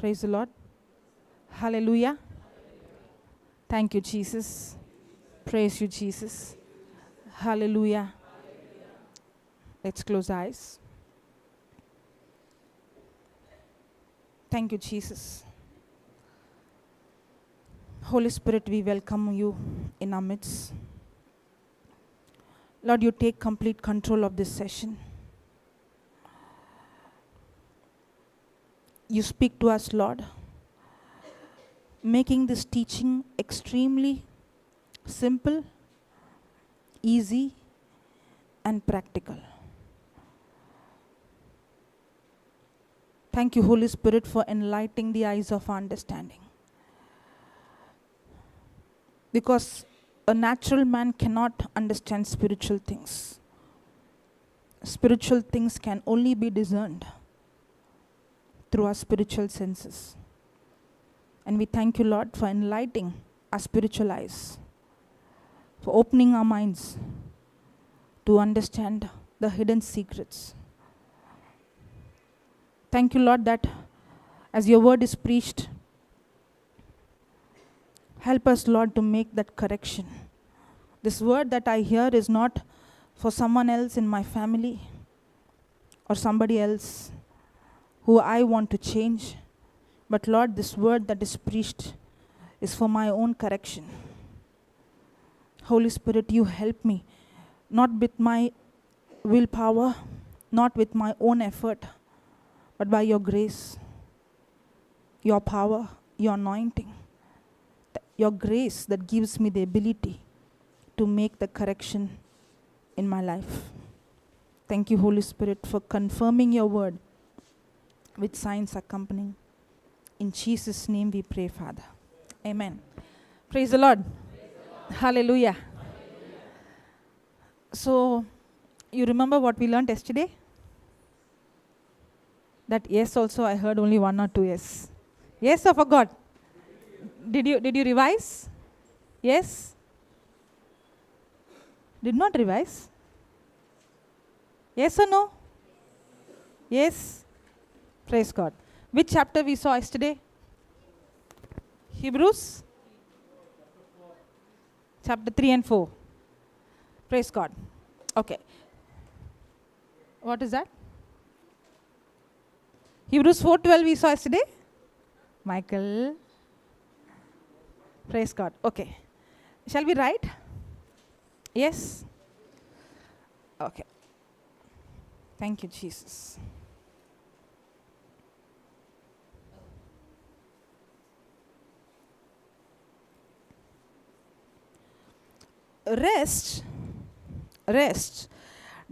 Praise the Lord. Hallelujah. Thank you, Jesus. Praise you, Jesus. Hallelujah. Let's close our eyes. Thank you, Jesus. Holy Spirit, we welcome you in our midst. Lord, you take complete control of this session. You speak to us, Lord, making this teaching extremely simple, easy, and practical. Thank you, Holy Spirit, for enlightening the eyes of our understanding. Because a natural man cannot understand spiritual things. Spiritual things can only be discerned through our spiritual senses. And we thank you, Lord, for enlightening our spiritual eyes, for opening our minds to understand the hidden secrets. Thank you, Lord, that as your word is preached, help us, Lord, to make that correction. This word that I hear is not for someone else in my family or somebody else who I want to change. But Lord, this word that is preached is for my own correction. Holy Spirit, you help me, not with my willpower, not with my own effort, but by your grace, your power, your anointing, your grace that gives me the ability to make the correction in my life. Thank you, Holy Spirit, for confirming your word with signs accompanying. In Jesus' name we pray, Father. Amen. Praise the Lord. Praise the Lord. Hallelujah. Hallelujah. So, you remember what we learned yesterday? That yes, also I heard only one or two yes. Yes or forgot? Did you revise? Yes? Did not revise? Yes or no? Yes? Praise God. Which chapter we saw yesterday? Hebrews? Chapter 3 and 4. Praise God. Okay. What is that? Hebrews 4:12 we saw yesterday? Michael? Praise God. Okay. Shall we write? Yes? Okay. Thank you, Jesus. Rest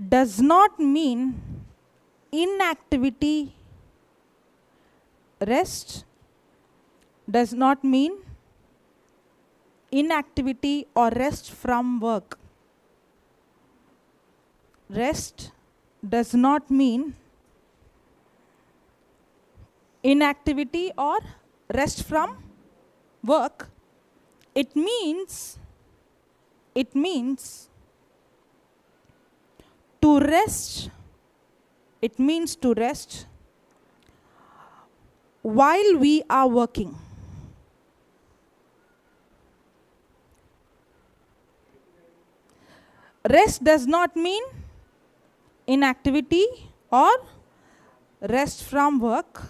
does not mean inactivity. Rest does not mean inactivity or rest from work. Rest does not mean inactivity or rest from work. It means to rest. It means to rest while we are working. Rest does not mean inactivity or rest from work.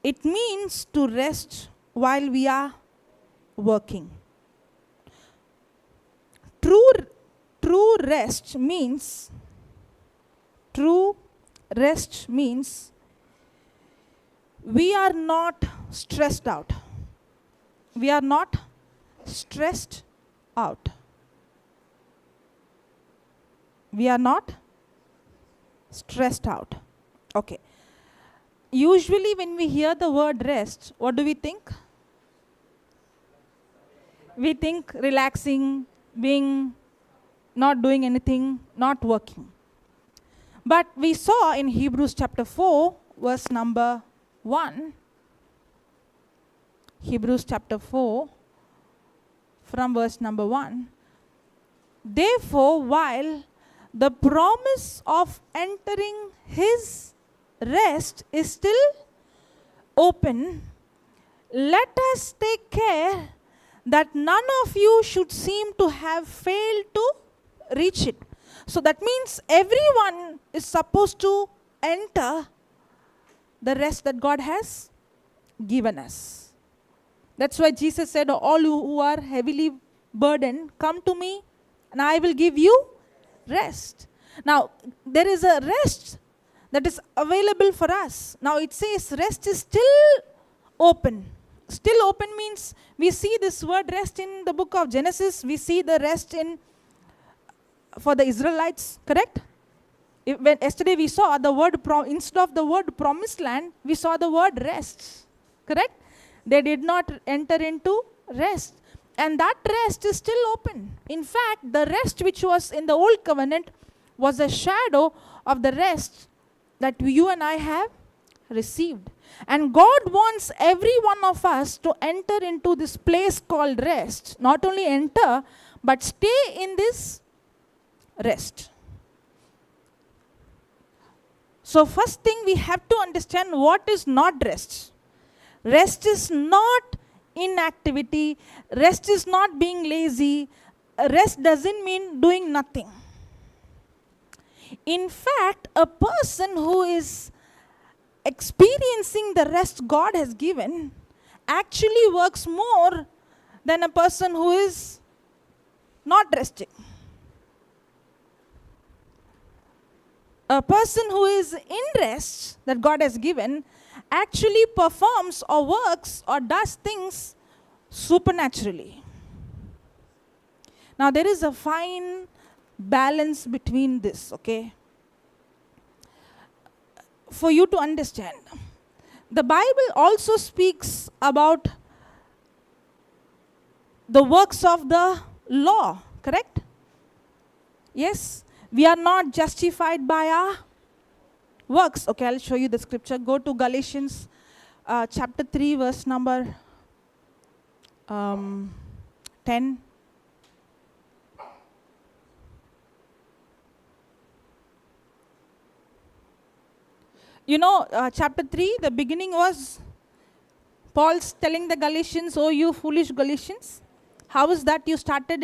It means to rest while we are working. True rest means we are not stressed out. We are not stressed out. We are not stressed out. Okay. Usually when we hear the word rest, what do we think? We think relaxing, being, not doing anything, not working. But we saw in Hebrews chapter 4, verse number 1, Hebrews chapter 4, from verse number 1, therefore, while the promise of entering his rest is still open, let us take care that none of you should seem to have failed to reach it. So that means everyone is supposed to enter the rest that God has given us. That's why Jesus said, all you who are heavily burdened, come to me and I will give you rest. Now, there is a rest that is available for us. Now, it says rest is still open. Still open means we see this word rest in the book of Genesis. We see the rest for the Israelites, correct? When yesterday we saw the word, instead of the word promised land, we saw the word rest, correct? They did not enter into rest. And that rest is still open. In fact, the rest which was in the old covenant was a shadow of the rest that you and I have received. And God wants every one of us to enter into this place called rest. Not only enter, but stay in this rest. So first thing we have to understand what is not rest. Rest is not inactivity. Rest is not being lazy. Rest doesn't mean doing nothing. In fact, a person who is experiencing the rest God has given actually works more than a person who is not resting. A person who is in rest that God has given actually performs or works or does things supernaturally. Now, there is a fine balance between this, okay? For you to understand, the Bible also speaks about the works of the law, correct? Yes, we are not justified by our works. Okay, I'll show you the scripture. Go to Galatians chapter 3, verse number 10. You know, chapter 3, the beginning was Paul's telling the Galatians, oh, you foolish Galatians, how is that you started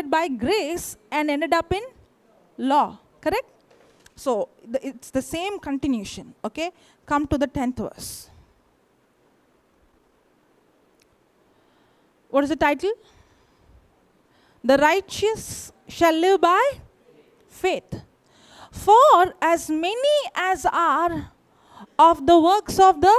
by grace and ended up in law, correct? So, it's the same continuation, okay? Come to the 10th verse. What is the title? The righteous shall live by faith. For as many as are of the works of the,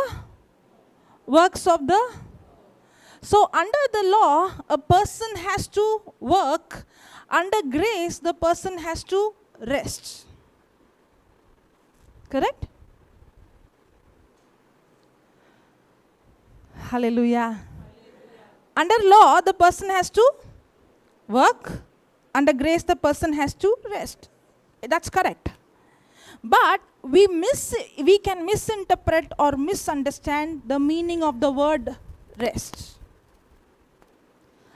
so under the law, a person has to work. Under grace, the person has to rest. Correct? Hallelujah. Under law, the person has to work. Under grace, the person has to rest. That's correct. But we can misinterpret or misunderstand the meaning of the word rest.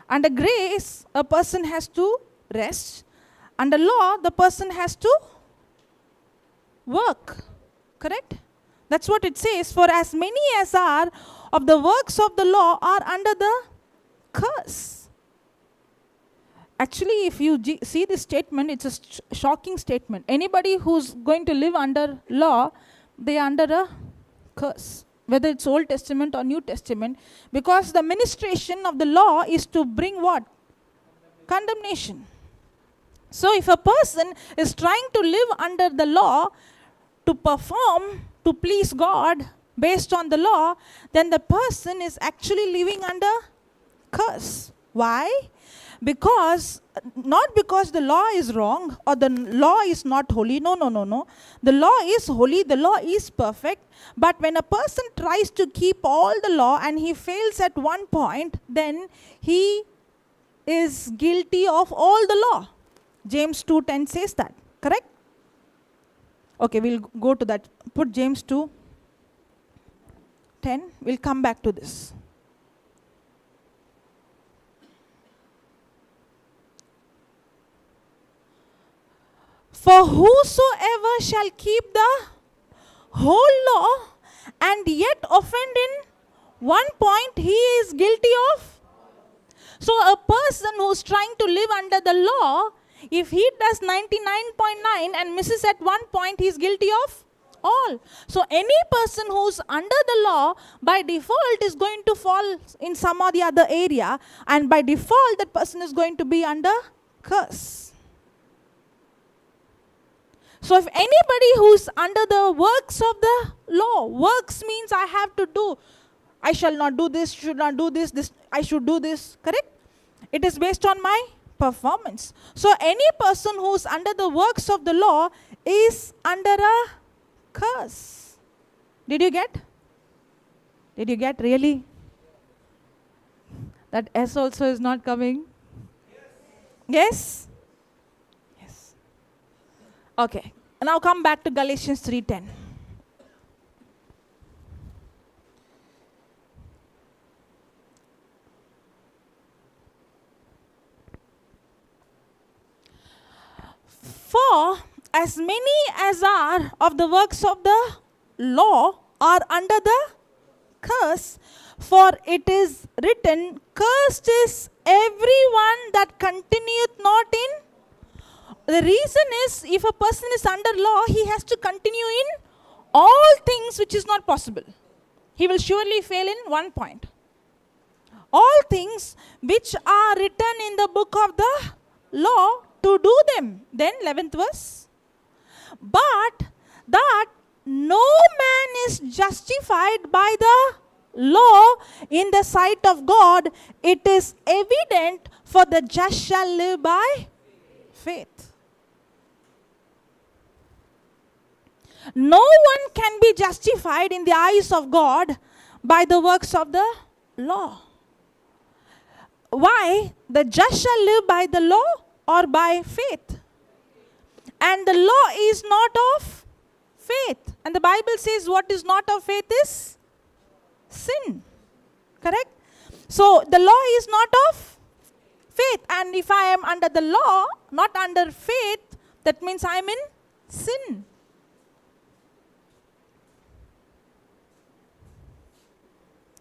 Under grace, a person has to rest. Under law, the person has to work. Correct? That's what it says. For as many as are of the works of the law are under the curse. Actually, if you see this statement, it's a shocking statement. Anybody who's going to live under law, they are under a curse. Whether it's Old Testament or New Testament. Because the ministration of the law is to bring what? Condemnation. So if a person is trying to live under the law, to perform, to please God based on the law, then the person is actually living under curse. Why? Not because the law is wrong or the law is not holy. No. The law is holy, the law is perfect. But when a person tries to keep all the law and he fails at one point, then he is guilty of all the law. James 2:10 says that, correct? Okay, we'll go to that. Put James 2:10. We'll come back to this. For whosoever shall keep the whole law and yet offend in one point, he is guilty of. So a person who's trying to live under the law, if he does 99.9 and misses at one point, he is guilty of all. So any person who's under the law, by default is going to fall in some or the other area, and by default that person is going to be under curse. So if anybody who's under the works of the law, works means I have to do, I shall not do this, should not do this, I should do this, correct? It is based on my performance. So any person who's under the works of the law is under a curse. Did you get? Did you get really? That S also is not coming? Yes? Yes. Okay. Now come back to Galatians 3:10. For as many as are of the works of the law are under the curse, for it is written, cursed is everyone that continueth not in. The reason is, if a person is under law, he has to continue in all things which is not possible. He will surely fail in one point. All things which are written in the book of the law to do them. Then 11th verse. But that no man is justified by the law in the sight of God, it is evident, for the just shall live by faith. No one can be justified in the eyes of God by the works of the law. Why? The just shall live by the law or by faith. And the law is not of faith. And the Bible says what is not of faith is sin. Correct? So the law is not of faith. And if I am under the law, not under faith, that means I am in sin.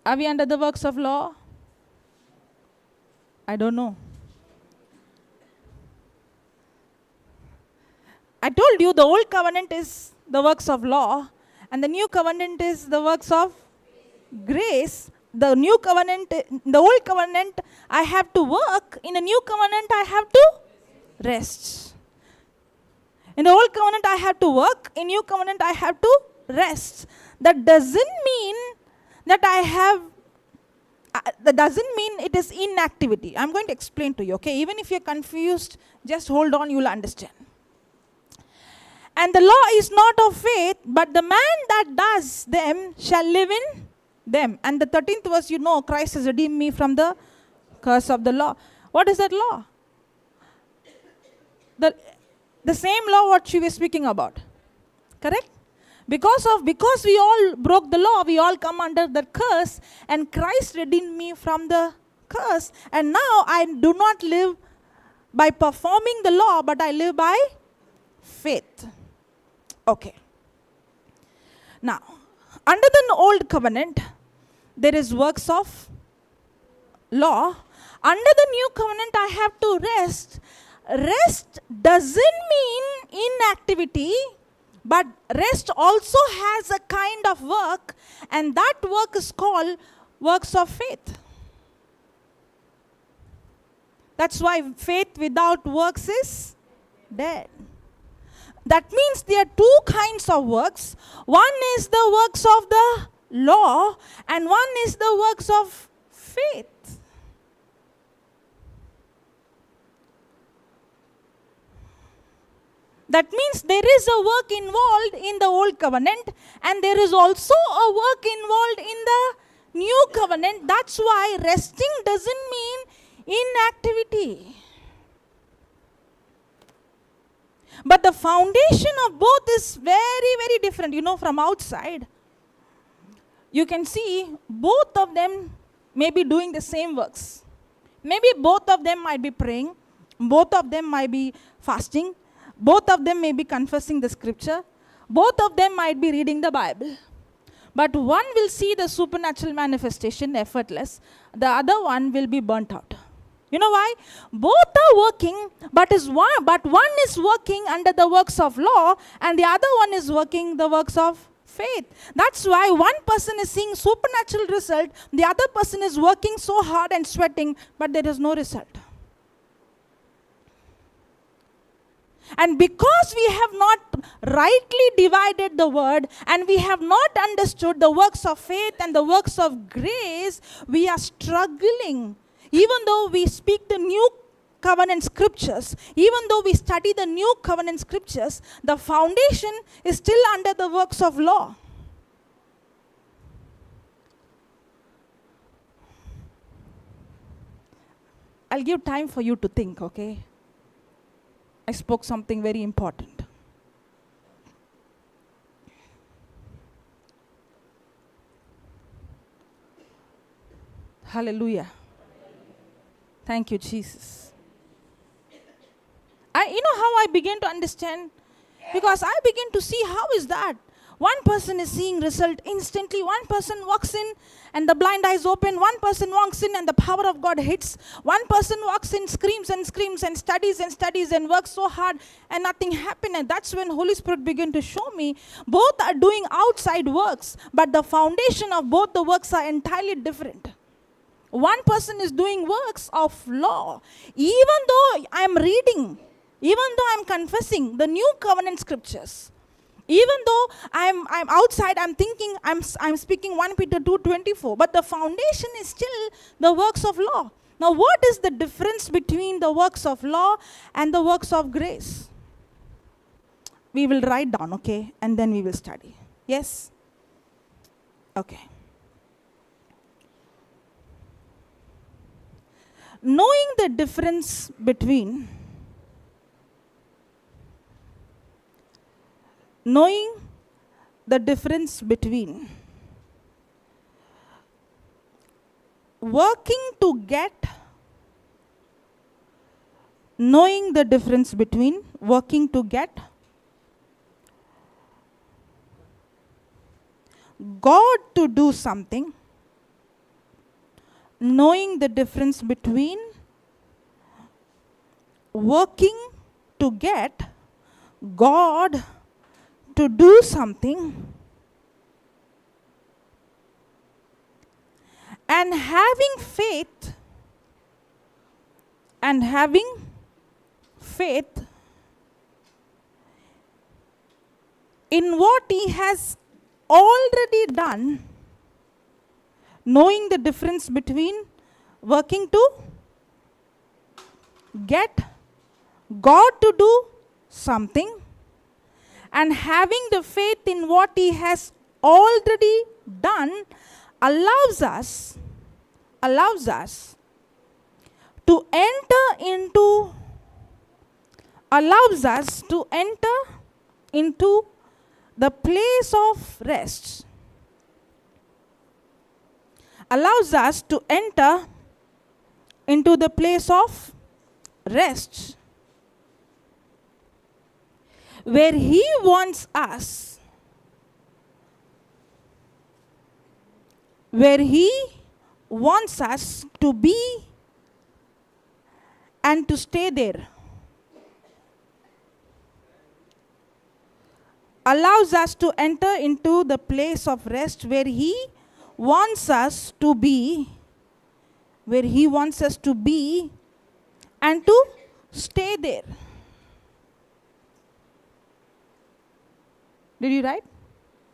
Are we under the works of law? I don't know. I told you the old covenant is the works of law, and the new covenant is the works of grace. The new covenant, the old covenant, I have to work. In the new covenant, I have to rest. In the old covenant, I have to work. In new covenant, I have to rest. That doesn't mean that that doesn't mean it is inactivity. I'm going to explain to you, okay? Even if you're confused, just hold on, you'll understand. And the law is not of faith, but the man that does them shall live in them. And the 13th verse, you know, Christ has redeemed me from the curse of the law. What is that law? The same law what she was speaking about. Correct? Because we all broke the law, we all come under the curse, and Christ redeemed me from the curse. And now I do not live by performing the law, but I live by faith. Okay. Now, under the old covenant, there is works of law. Under the new covenant, I have to rest. Rest doesn't mean inactivity, but rest also has a kind of work, and that work is called works of faith. That's why faith without works is dead. That means there are two kinds of works. One is the works of the law, and one is the works of faith. That means there is a work involved in the old covenant, and there is also a work involved in the new covenant. That's why resting doesn't mean inactivity. But the foundation of both is very, very different. You know, from outside, you can see both of them may be doing the same works. Maybe both of them might be praying. Both of them might be fasting. Both of them may be confessing the scripture. Both of them might be reading the Bible. But one will see the supernatural manifestation effortless. The other one will be burnt out. You know why? Both are working, but one is working under the works of law, and the other one is working the works of faith. That's why one person is seeing supernatural result, the other person is working so hard and sweating, but there is no result. And because we have not rightly divided the word, and we have not understood the works of faith and the works of grace, we are struggling. Even though we speak the new covenant scriptures, even though we study the new covenant scriptures, the foundation is still under the works of law. I'll give time for you to think, okay? I spoke something very important. Hallelujah. Thank you, Jesus. You know how I began to understand? Because I began to see, how is that? One person is seeing result instantly. One person walks in and the blind eyes open. One person walks in and the power of God hits. One person walks in, screams and studies and works so hard and nothing happened. And that's when Holy Spirit began to show me both are doing outside works, but the foundation of both the works are entirely different. One person is doing works of law. Even though I'm reading, even though I'm confessing the new covenant scriptures, even though I'm outside, I'm thinking, I'm speaking 1 Peter 2:24, but the foundation is still the works of law. Now, what is the difference between the works of law and the works of grace? We will write down, okay, and then we will study. Yes? Okay. Knowing the difference between working to get God to do something, knowing the difference between working to get God to do something and having faith in what He has already done. Knowing the difference between working to get God to do something and having the faith in what He has already done allows us to enter into the place of rest. Allows us to enter into the place of rest, where He wants us, to be and to stay there. Allows us to enter into the place of rest where He wants us to be, and to stay there. Did you write?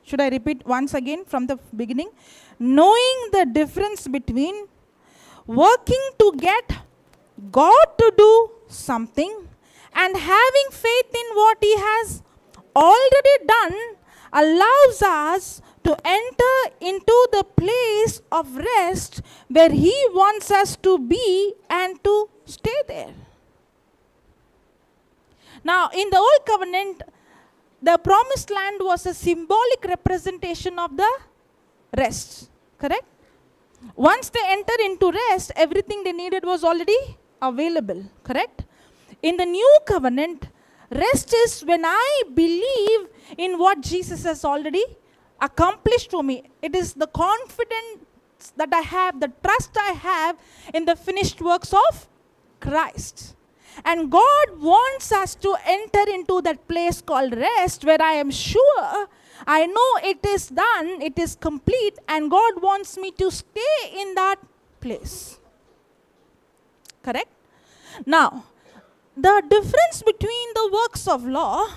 Should I repeat once again from the beginning? Knowing the difference between working to get God to do something and having faith in what He has already done allows us to enter into the place of rest where He wants us to be and to stay there. Now, in the Old Covenant, the promised land was a symbolic representation of the rest, correct? Once they entered into rest, everything they needed was already available, correct? In the new covenant, rest is when I believe in what Jesus has already accomplished for me. It is the confidence that I have, the trust I have in the finished works of Christ. And God wants us to enter into that place called rest, where I am sure, I know it is done, it is complete, and God wants me to stay in that place. Correct? Now, the difference between the works of law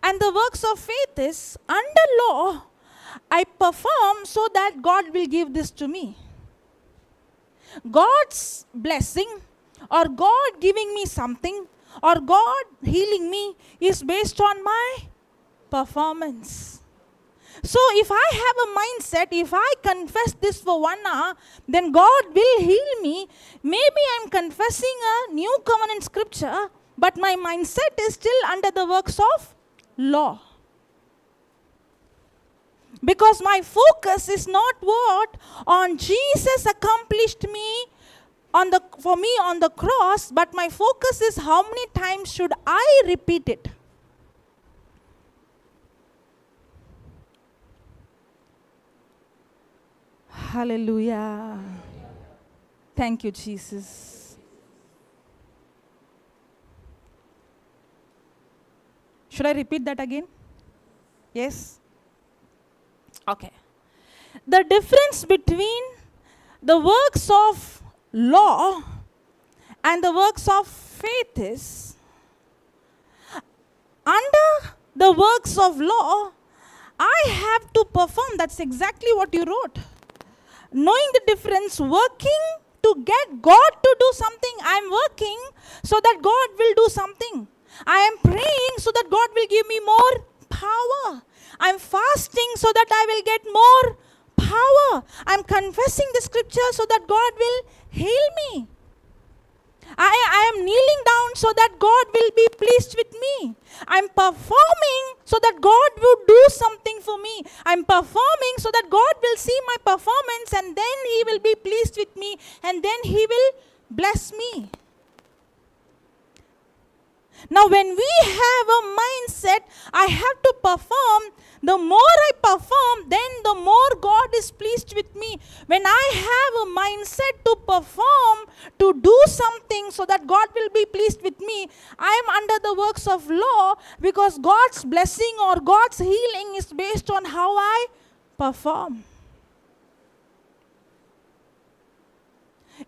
and the works of faith is, under law, I perform so that God will give this to me. God's blessing or God giving me something or God healing me is based on my performance. So if I have a mindset, if I confess this for 1 hour, then God will heal me. Maybe I'm confessing a new covenant scripture, but my mindset is still under the works of law. Because my focus is not what on Jesus accomplished for me on the cross, but my focus is how many times should I repeat it. Hallelujah. Thank you, Jesus. Should I repeat that again? Yes? Okay. The difference between the works of law and the works of faith is, under the works of law, I have to perform. That's exactly what you wrote. Knowing the difference, working to get God to do something. I'm working so that God will do something. I am praying so that God will give me more power. I'm fasting so that I will get more power. I'm confessing the scripture so that God will heal me. I am kneeling down so that God will be pleased with me. I'm performing so that God will do something for me. I'm performing so that God will see my performance and then He will be pleased with me and then He will bless me. Now when we have a mindset, I have to perform, the more I perform, then the more God is pleased with me. When I have a mindset to perform, to do something so that God will be pleased with me, I am under the works of law, because God's blessing or God's healing is based on how I perform.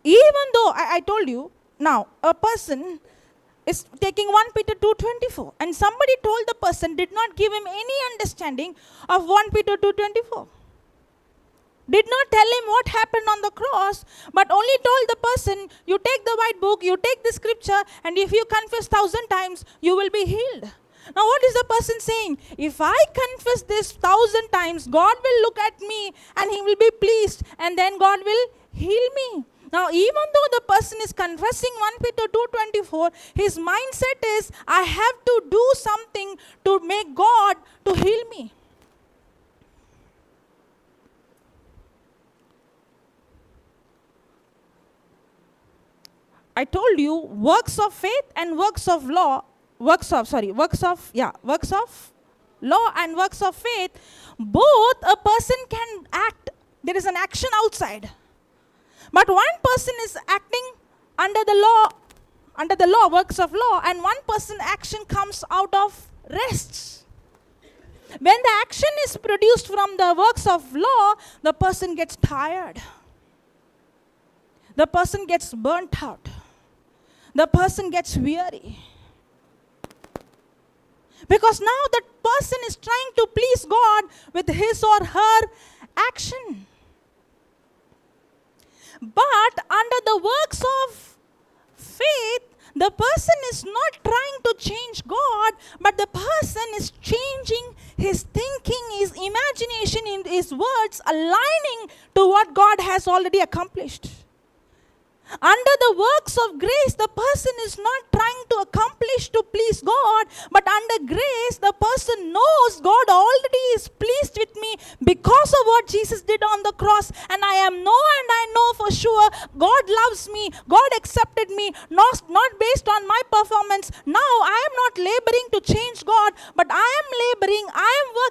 Even though, I told you, now a person is taking 1 Peter 2:24, and somebody told the person, did not give him any understanding of 1 Peter 2:24. Did not tell him what happened on the cross, but only told the person, you take the white book, you take the scripture, and if you confess 1,000 times, you will be healed. Now what is the person saying? If I confess this 1,000 times, God will look at me and He will be pleased, and then God will heal me. Now, even though the person is confessing 1 Peter 2:24, his mindset is, I have to do something to make God to heal me. I told you, works of faith and works of law, works of law and works of faith, both a person can act. There is an action outside. But one person is acting under the law, works of law, and one person action comes out of rest. When the action is produced from the works of law, the person gets tired. The person gets burnt out. The person gets weary. Because now that person is trying to please God with his or her action. But under the works of faith, the person is not trying to change God, but the person is changing his thinking, his imagination, in his words, aligning to what God has already accomplished. Under the works of grace, the person is not trying to accomplish to please God, but under grace, the person knows God already is pleased with me because of what Jesus did on the cross. And I know for sure God loves me, God accepted me, not based on my performance. Now I am not laboring to change God, but I am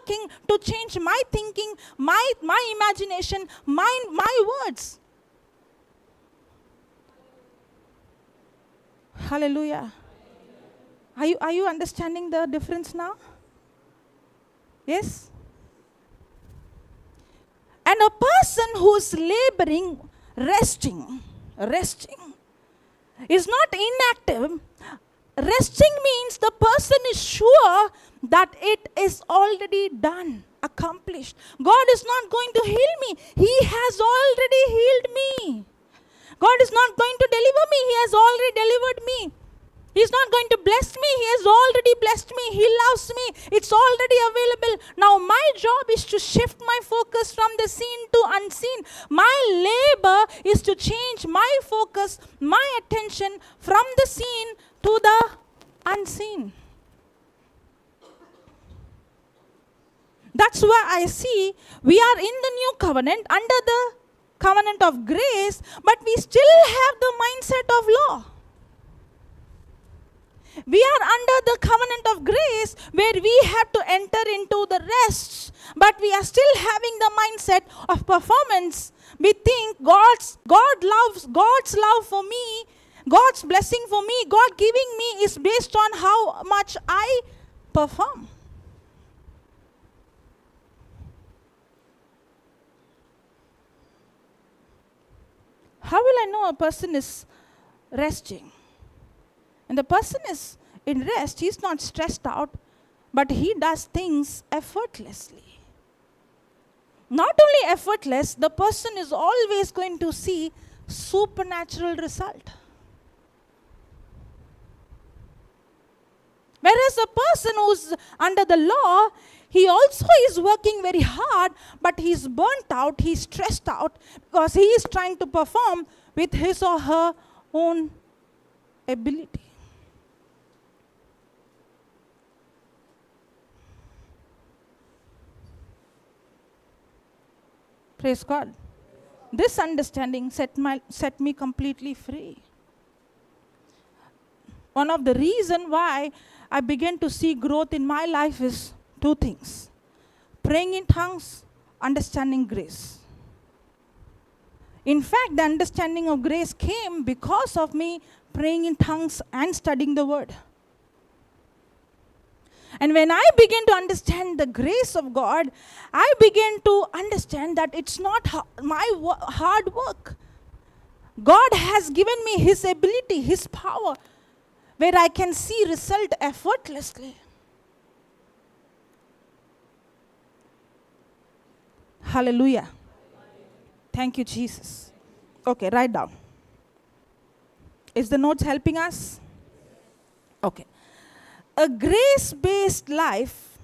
working to change my thinking, my imagination, my words. Hallelujah. Are you understanding the difference now? Yes? And a person who's laboring, resting, is not inactive. Resting means the person is sure that it is already done, accomplished. God is not going to heal me. He has already healed me. God is not going to deliver me. He has already delivered me. He's not going to bless me. He has already blessed me. He loves me. It's already available. Now my job is to shift my focus from the seen to unseen. My labor is to change my focus, my attention from the seen to the unseen. That's why I see we are in the new covenant, under the covenant of grace, but we still have the mindset of law. We are under the covenant of grace where we have to enter into the rest, but we are still having the mindset of performance. We think God's love for me, God's blessing for me, God giving me is based on how much I perform. How will I know a person is resting? And the person is in rest, he's not stressed out, but he does things effortlessly. Not only effortless, the person is always going to see supernatural result. Whereas a person who's under the law, he also is working very hard, but he's burnt out, he's stressed out, because he is trying to perform with his or her own ability. Praise God. This understanding set me completely free. One of the reasons why I began to see growth in my life is two things: praying in tongues, understanding grace. In fact, the understanding of grace came because of me praying in tongues and studying the word. And when I began to understand the grace of God, I began to understand that it's not my hard work. God has given me His ability, His power, where I can see result effortlessly. Hallelujah. Thank you, Jesus. Okay, write down. Is the notes helping us? Okay. A grace-based life,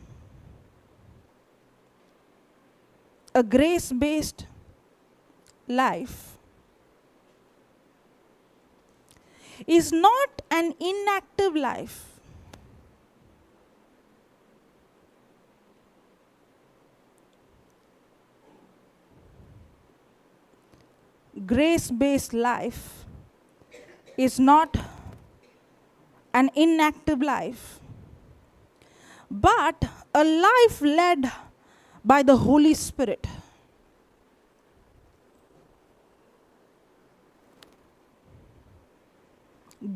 is not an inactive life. Grace-based life is not an inactive life, but a life led by the Holy Spirit.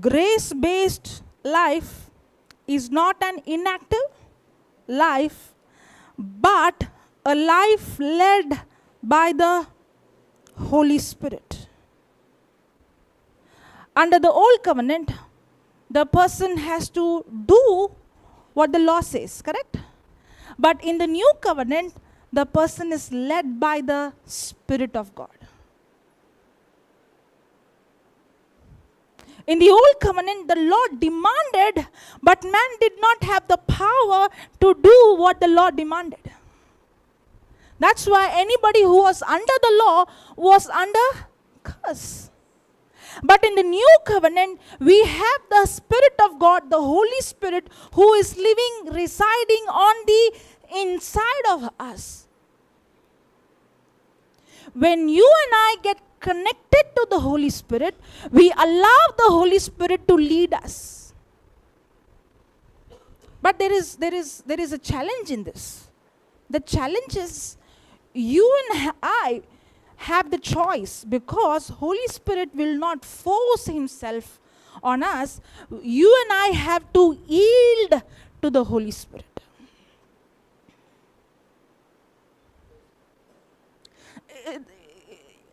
Grace-based life is not an inactive life, but a life led by the Holy Spirit. Under the old covenant, the person has to do what the law says, correct? But in the new covenant, the person is led by the Spirit of God. In the old covenant, the law demanded, but man did not have the power to do what the law demanded. That's why anybody who was under the law was under curse. But in the new covenant, we have the Spirit of God, the Holy Spirit, who is living, residing on the inside of us. When you and I get connected to the Holy Spirit, we allow the Holy Spirit to lead us. But there is a challenge in this. The challenge is you and I have the choice, because Holy Spirit will not force himself on us. You and I have to yield to the Holy Spirit.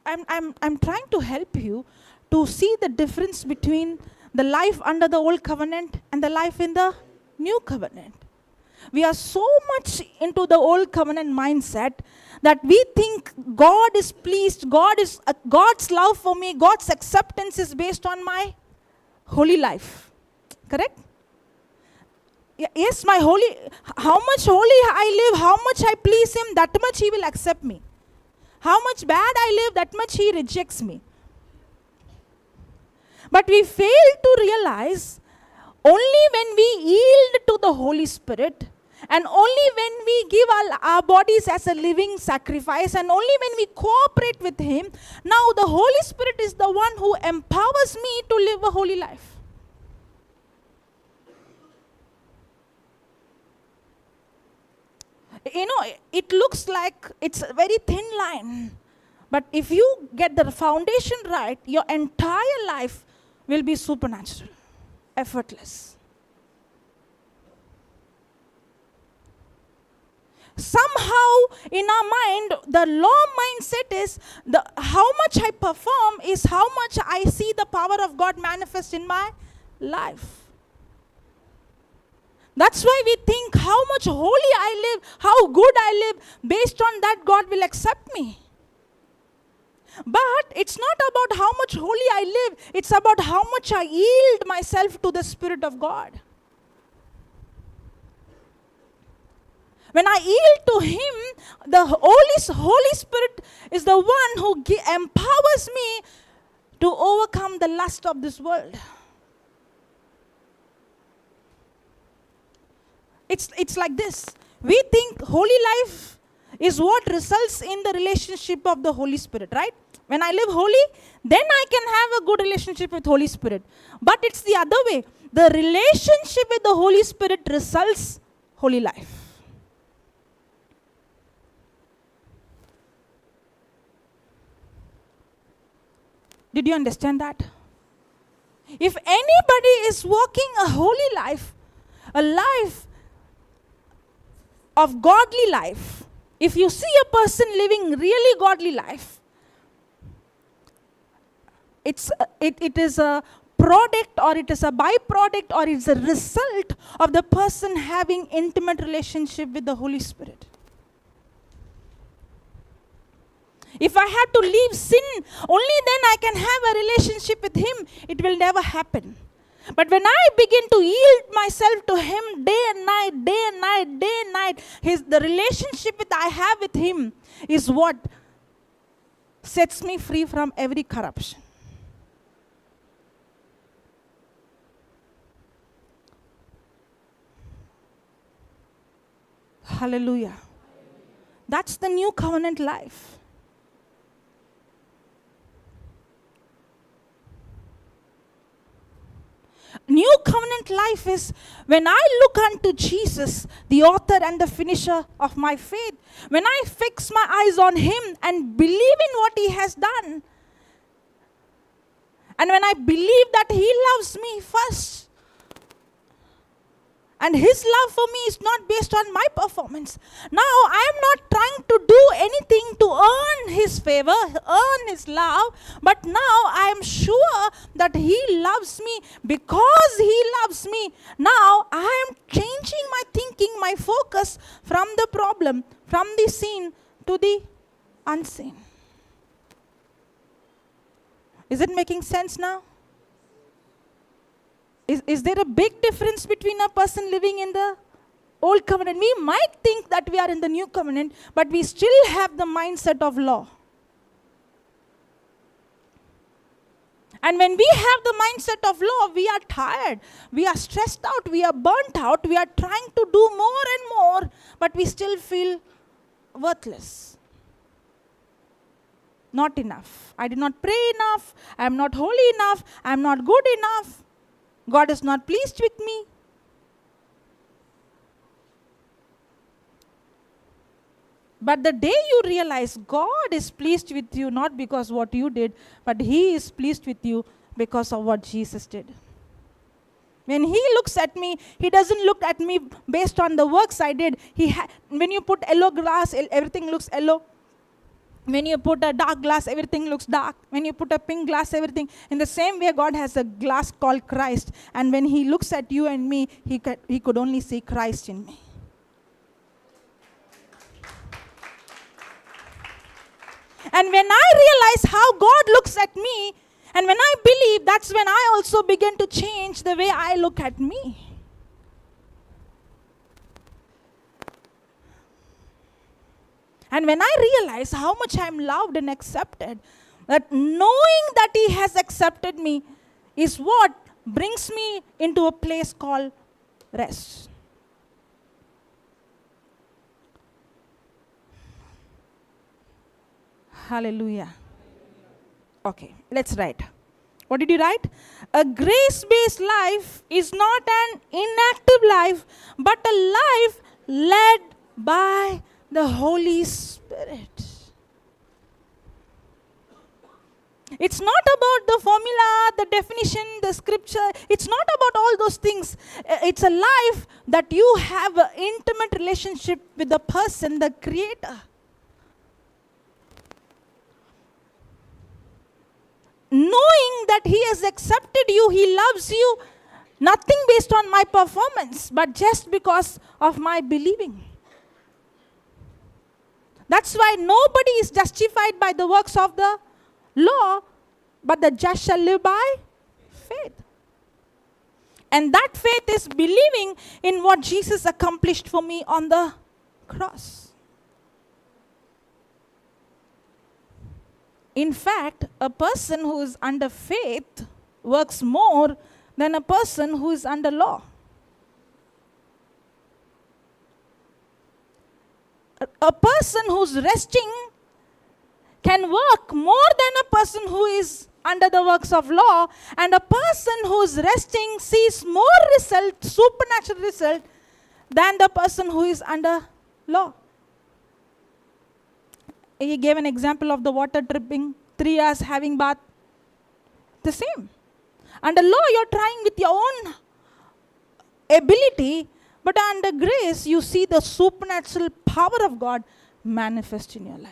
I'm trying to help you to see the difference between the life under the old covenant and the life in the new covenant. We are so much into the old covenant mindset that we think God is pleased, God's love for me, God's acceptance is based on my holy life. Correct? Yes, how much holy I live, how much I please him, that much he will accept me. How much bad I live, that much he rejects me. But we fail to realize only when we yield to the Holy Spirit, and only when we give our bodies as a living sacrifice, and only when we cooperate with him, now the Holy Spirit is the one who empowers me to live a holy life. It looks like it's a very thin line. But if you get the foundation right, your entire life will be supernatural, effortless. Somehow in our mind, the law mindset is how much I perform is how much I see the power of God manifest in my life. That's why we think how much holy I live, how good I live, based on that God will accept me. But it's not about how much holy I live, it's about how much I yield myself to the Spirit of God. When I yield to him, the Holy Spirit is the one who empowers me to overcome the lust of this world. It's like this. We think holy life is what results in the relationship of the Holy Spirit, right? When I live holy, then I can have a good relationship with Holy Spirit. But it's the other way. The relationship with the Holy Spirit results holy life. Did you understand that? If anybody is walking a holy life, a life of godly life, if you see a person living really godly life, it is a product, or it is a byproduct, or it's a result of the person having intimate relationship with the Holy Spirit. If I have to leave sin, only then I can have a relationship with him. It will never happen. But when I begin to yield myself to him day and night, day and night, day and night, the relationship that I have with him is what sets me free from every corruption. Hallelujah. That's the new covenant life. New covenant life is when I look unto Jesus, the author and the finisher of my faith. When I fix my eyes on him and believe in what he has done. And when I believe that he loves me first. And his love for me is not based on my performance. Now I am not trying to do anything to earn his favor, earn his love. But now I am sure that he loves me. Because he loves me, now I am changing my thinking, my focus from the problem, from the seen to the unseen. Is it making sense now? Is there a big difference between a person living in the old covenant? We might think that we are in the new covenant, but we still have the mindset of law. And when we have the mindset of law, we are tired, we are stressed out, we are burnt out, we are trying to do more and more, but we still feel worthless. Not enough. I did not pray enough. I am not holy enough. I am not good enough. God is not pleased with me. But the day you realize God is pleased with you, not because what you did, but He is pleased with you because of what Jesus did. When He looks at me, He doesn't look at me based on the works I did. When you put yellow glass, everything looks yellow. When you put a dark glass, everything looks dark. When you put a pink glass, everything. In the same way, God has a glass called Christ. And when He looks at you and me, He could only see Christ in me. And when I realize how God looks at me, and when I believe, that's when I also begin to change the way I look at me. And when I realize how much I am loved and accepted, that knowing that He has accepted me is what brings me into a place called rest. Hallelujah. Okay, let's write. What did you write? A grace-based life is not an inactive life, but a life led by the Holy Spirit. It's not about the formula, the definition, the scripture. It's not about all those things. It's a life that you have an intimate relationship with the person, the Creator. Knowing that He has accepted you, He loves you, nothing based on my performance, but just because of my believing. That's why nobody is justified by the works of the law, but the just shall live by faith. And that faith is believing in what Jesus accomplished for me on the cross. In fact, a person who is under faith works more than a person who is under law. A person who's resting can work more than a person who is under the works of law, and a person who's resting sees more result, supernatural result, than the person who is under law. He gave an example of the water dripping, 3 hours having bath. The same. Under law, you're trying with your own ability, but under grace, you see the supernatural power of God manifest in your life.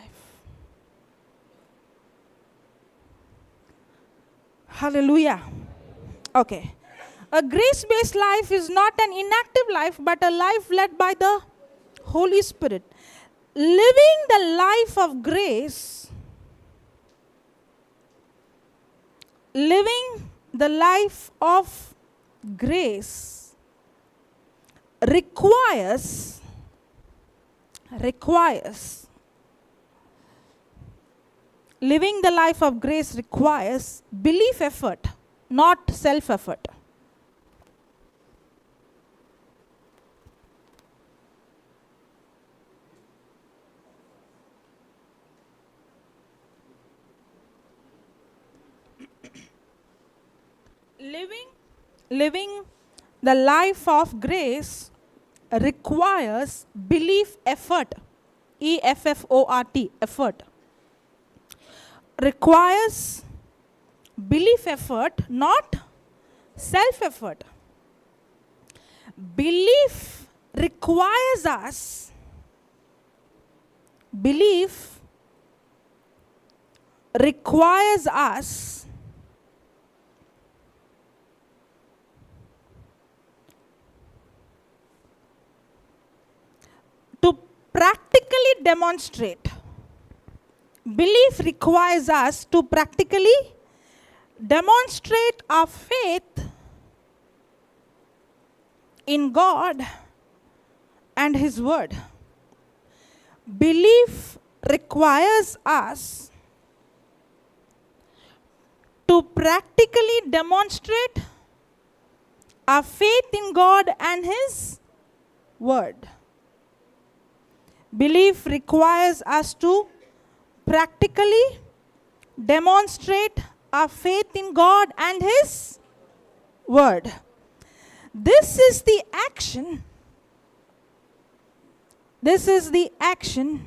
Hallelujah. Okay. A grace-based life is not an inactive life, but a life led by the Holy Spirit. Living the life of grace, living the life of grace requires living the life of grace requires belief effort, not self-effort. Living the life of grace requires belief effort. E-F-F-O-R-T, effort. Requires belief effort, not self-effort. Belief requires us to practically demonstrate. Belief requires us to practically demonstrate our faith in God and His Word. Belief requires us to practically demonstrate our faith in God and His Word. Belief requires us to practically demonstrate our faith in God and His Word. This is the action. This is the action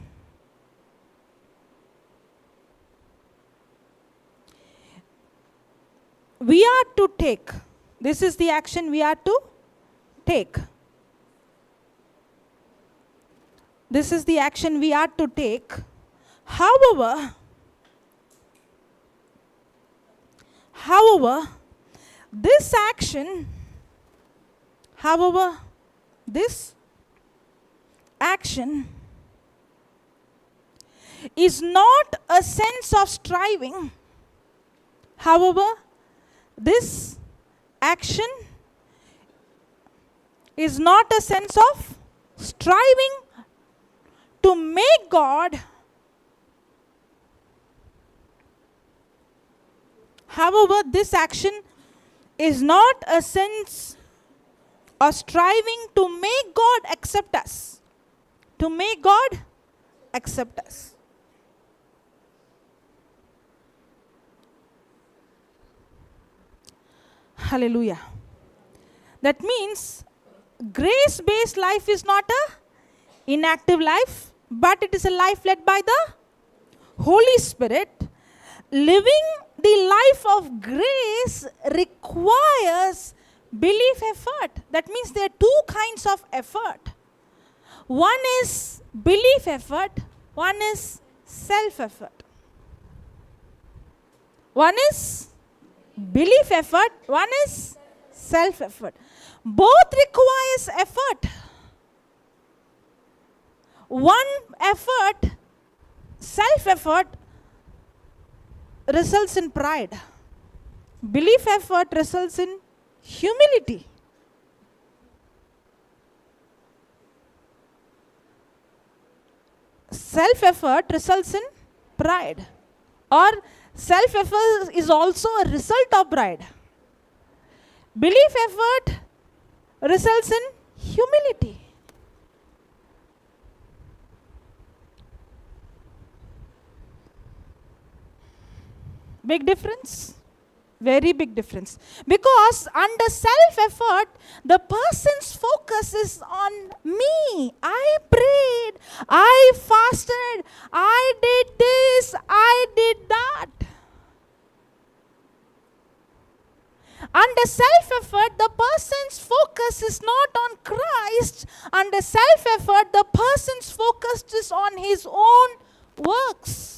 we are to take. This is the action we are to take. This is the action we are to take. However, this action is not a sense of striving. However, this action is not a sense of striving to make God. However, this action is not a sense of striving to make God accept us. To make God accept us. Hallelujah. That means grace-based life is not a inactive life, but it is a life led by the Holy Spirit. Living the life of grace requires belief effort. That means there are two kinds of effort. One is belief effort, one is self-effort. One is belief effort, one is self-effort. Both requires effort. One effort, self-effort, results in pride. Belief effort results in humility. Self-effort results in pride. Or self-effort is also a result of pride. Belief effort results in humility. Big difference? Very big difference. Because under self-effort, the person's focus is on me. I prayed, I fasted, I did this, I did that. Under self-effort, the person's focus is not on Christ. Under self-effort, the person's focus is on his own works.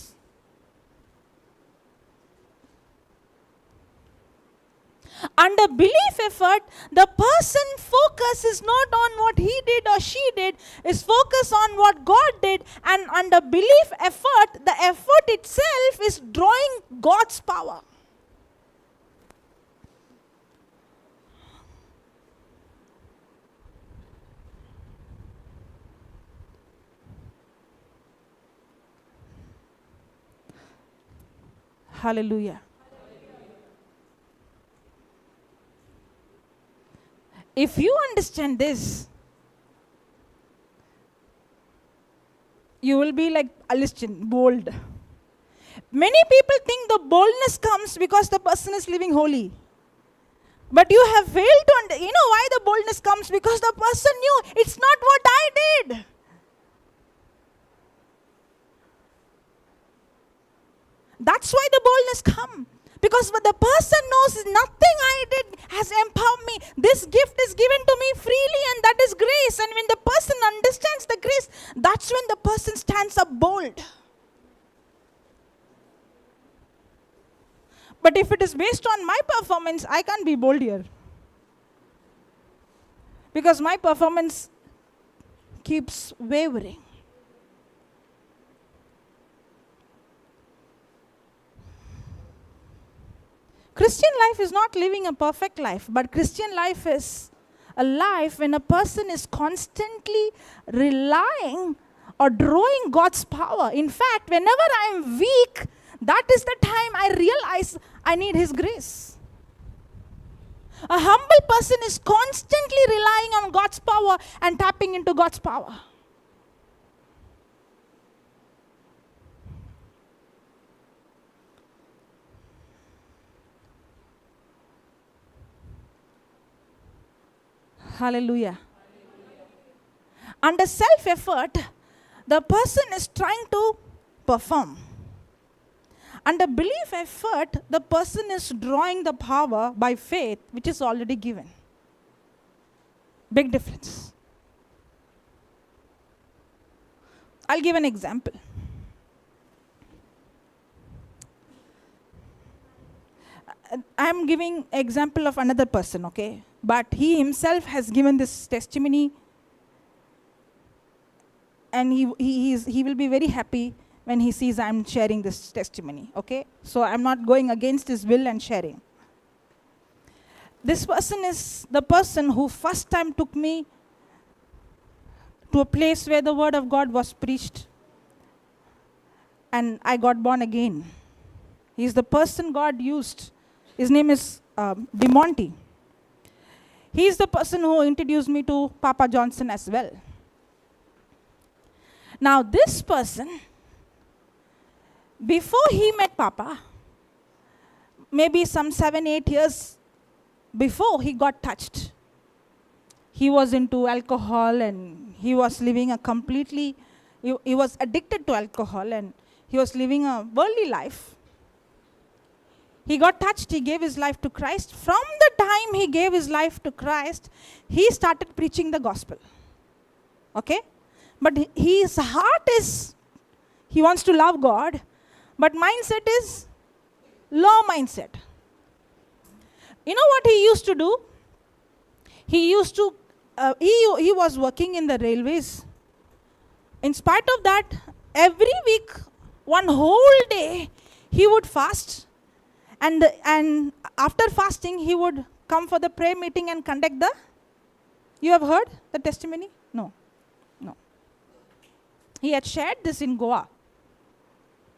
Under belief effort, the person focus is not on what he did or she did, is focus on what God did. And under belief effort, the effort itself is drawing God's power. Hallelujah. If you understand this, you will be like, listen, bold. Many people think the boldness comes because the person is living holy. But you have failed to you know why the boldness comes? Because the person knew it's not what I did. That's why the boldness comes. Because what the person knows is nothing I did has empowered me. This gift is given to me freely, and that is grace. And when the person understands the grace, that's when the person stands up bold. But if it is based on my performance, I can't be bold here. Because my performance keeps wavering. Christian life is not living a perfect life, but Christian life is a life when a person is constantly relying or drawing God's power. In fact, whenever I am weak, that is the time I realize I need His grace. A humble person is constantly relying on God's power and tapping into God's power. Hallelujah. Under self-effort, the person is trying to perform. Under belief effort, the person is drawing the power by faith, which is already given. Big difference. I'll give an example. I'm giving example of another person, okay? But he himself has given this testimony, and he will be very happy when he sees I'm sharing this testimony, okay? So I'm not going against his will and sharing. This person is the person who first time took me to a place where the word of God was preached, and I got born again. He's the person God used. His name is DeMonte. He's the person who introduced me to Papa Johnson as well. Now this person, before he met Papa, maybe some 7-8 years before he got touched, he was into alcohol, and he was living a completely, he was addicted to alcohol, and he was living a worldly life. He got touched, he gave his life to Christ. From the time he gave his life to Christ, he started preaching the gospel. Okay? But his heart is, he wants to love God, but mindset is law mindset. You know what he used to do? He used to, he was working in the railways. In spite of that, every week, one whole day, he would fast. And after fasting, he would come for the prayer meeting and conduct the, you have heard the testimony? No. He had shared this in Goa,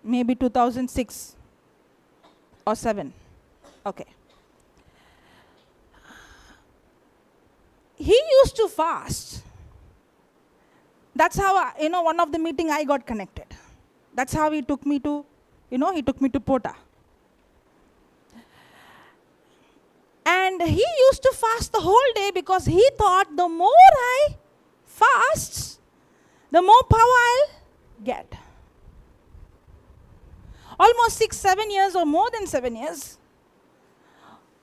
maybe 2006 or 7. Okay. He used to fast. That's how, one of the meeting I got connected. That's how he took me to, he took me to Pota. And he used to fast the whole day because he thought the more I fast, the more power I'll get. Almost 6-7 years or more than 7 years.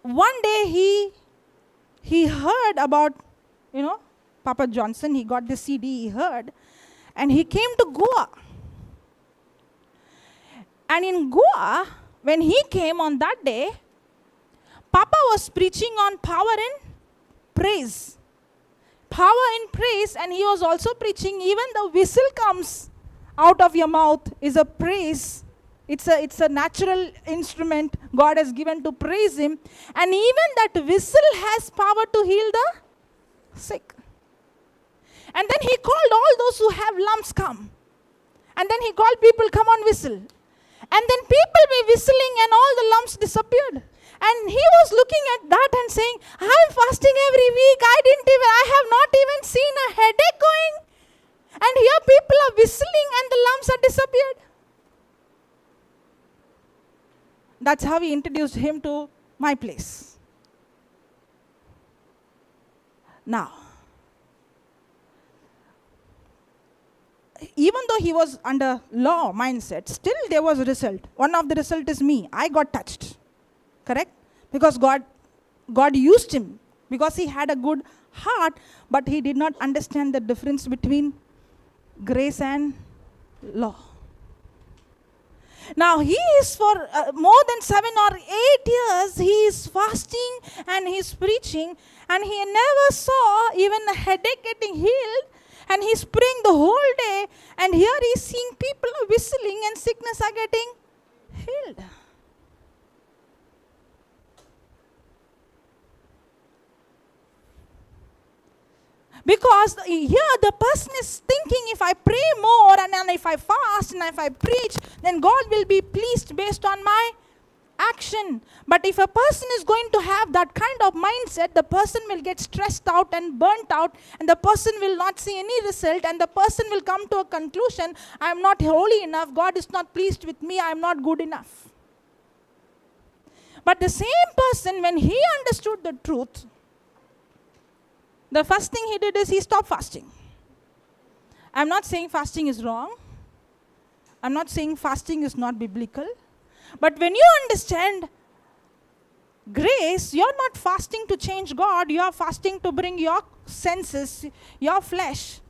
One day he heard about, Papa Johnson. He got the CD, he heard. And he came to Goa. And in Goa, when he came on that day, Papa was preaching on power in praise. Power in praise, and he was also preaching, even the whistle comes out of your mouth is a praise. It's a natural instrument God has given to praise Him. And even that whistle has power to heal the sick. And then he called all those who have lumps come. And then he called people, come on, whistle. And then people were whistling and all the lumps disappeared. And he was looking at that and saying, I'm fasting every week. I have not even seen a headache going. And here people are whistling and the lumps are disappeared. That's how he introduced him to my place. Now, even though he was under law mindset, still there was a result. One of the result is me. I got touched. Correct? Because God used him. Because he had a good heart, but he did not understand the difference between grace and law. Now he is for more than 7 or 8 years, he is fasting and he is preaching, and he never saw even a headache getting healed, and he's praying the whole day, and here he's seeing people are whistling and sickness are getting healed. Because here the person is thinking, if I pray more and if I fast and if I preach, then God will be pleased based on my action. But if a person is going to have that kind of mindset, the person will get stressed out and burnt out, and the person will not see any result, and the person will come to a conclusion, I am not holy enough, God is not pleased with me, I am not good enough. But the same person, when he understood the truth, the first thing he did is he stopped fasting. I'm not saying fasting is wrong. I'm not saying fasting is not biblical. But when you understand grace, you're not fasting to change God. You are fasting to bring your senses, your flesh.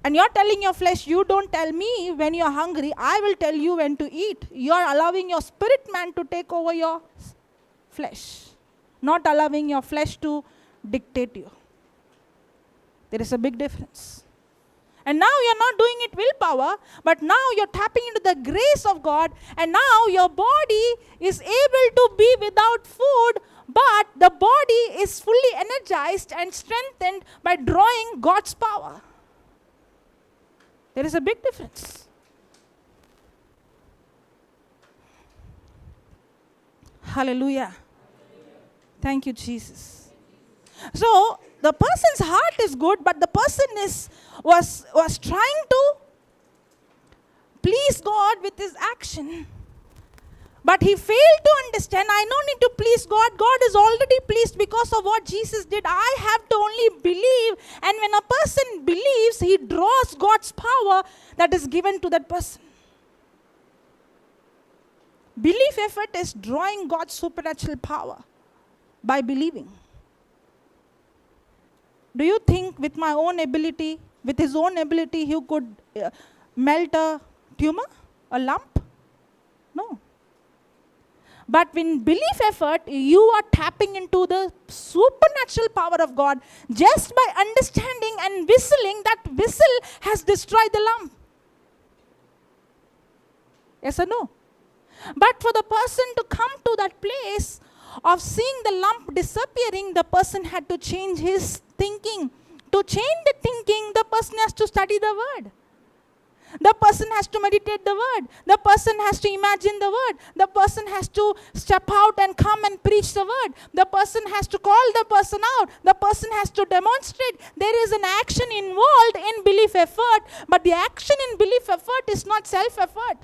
And you're telling your flesh, you don't tell me when you're hungry. I will tell you when to eat. You're allowing your spirit man to take over your flesh. Not allowing your flesh to dictate you. There is a big difference. And now you're not doing it willpower, but now you're tapping into the grace of God, and now your body is able to be without food, but the body is fully energized and strengthened by drawing God's power. There is a big difference. Hallelujah. Thank you, Jesus. So, the person's heart is good, but the person was trying to please God with his action. But he failed to understand, I don't need to please God. God is already pleased because of what Jesus did. I have to only believe. And when a person believes, he draws God's power that is given to that person. Belief effort is drawing God's supernatural power by believing. Do you think with my own ability, with his own ability, he could melt a tumor, a lump? No. But in belief effort, you are tapping into the supernatural power of God just by understanding and whistling. That whistle has destroyed the lump. Yes or no? But for the person to come to that place of seeing the lump disappearing, the person had to change his thinking. To change the thinking, the person has to study the word. The person has to meditate the word. The person has to imagine the word. The person has to step out and come and preach the word. The person has to call the person out. The person has to demonstrate. There is an action involved in belief effort, but the action in belief effort is not self-effort.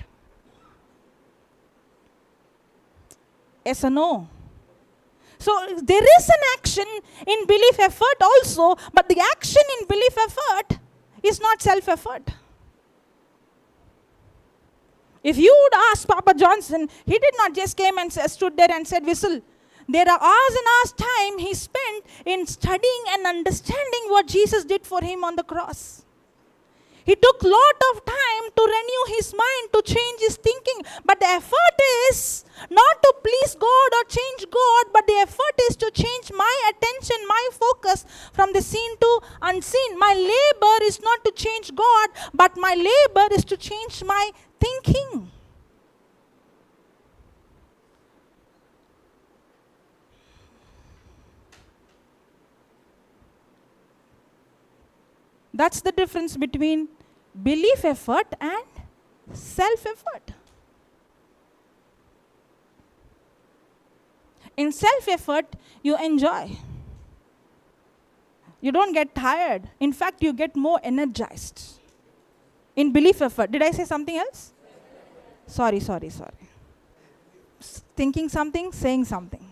Yes or no? So there is an action in belief effort also, but the action in belief effort is not self-effort. If you would ask Papa Johnson, he did not just came and stood there and said, whistle. There are hours and hours time he spent in studying and understanding what Jesus did for him on the cross. He took a lot of time to renew his mind, to change his thinking. But the effort is not to please God or change God, but the effort is to change my attention, my focus from the seen to unseen. My labor is not to change God, but my labor is to change my thinking. That's the difference between belief effort and self-effort. In self-effort, you enjoy. You don't get tired. In fact, you get more energized. In belief effort, did I say something else? Sorry. Thinking something, saying something.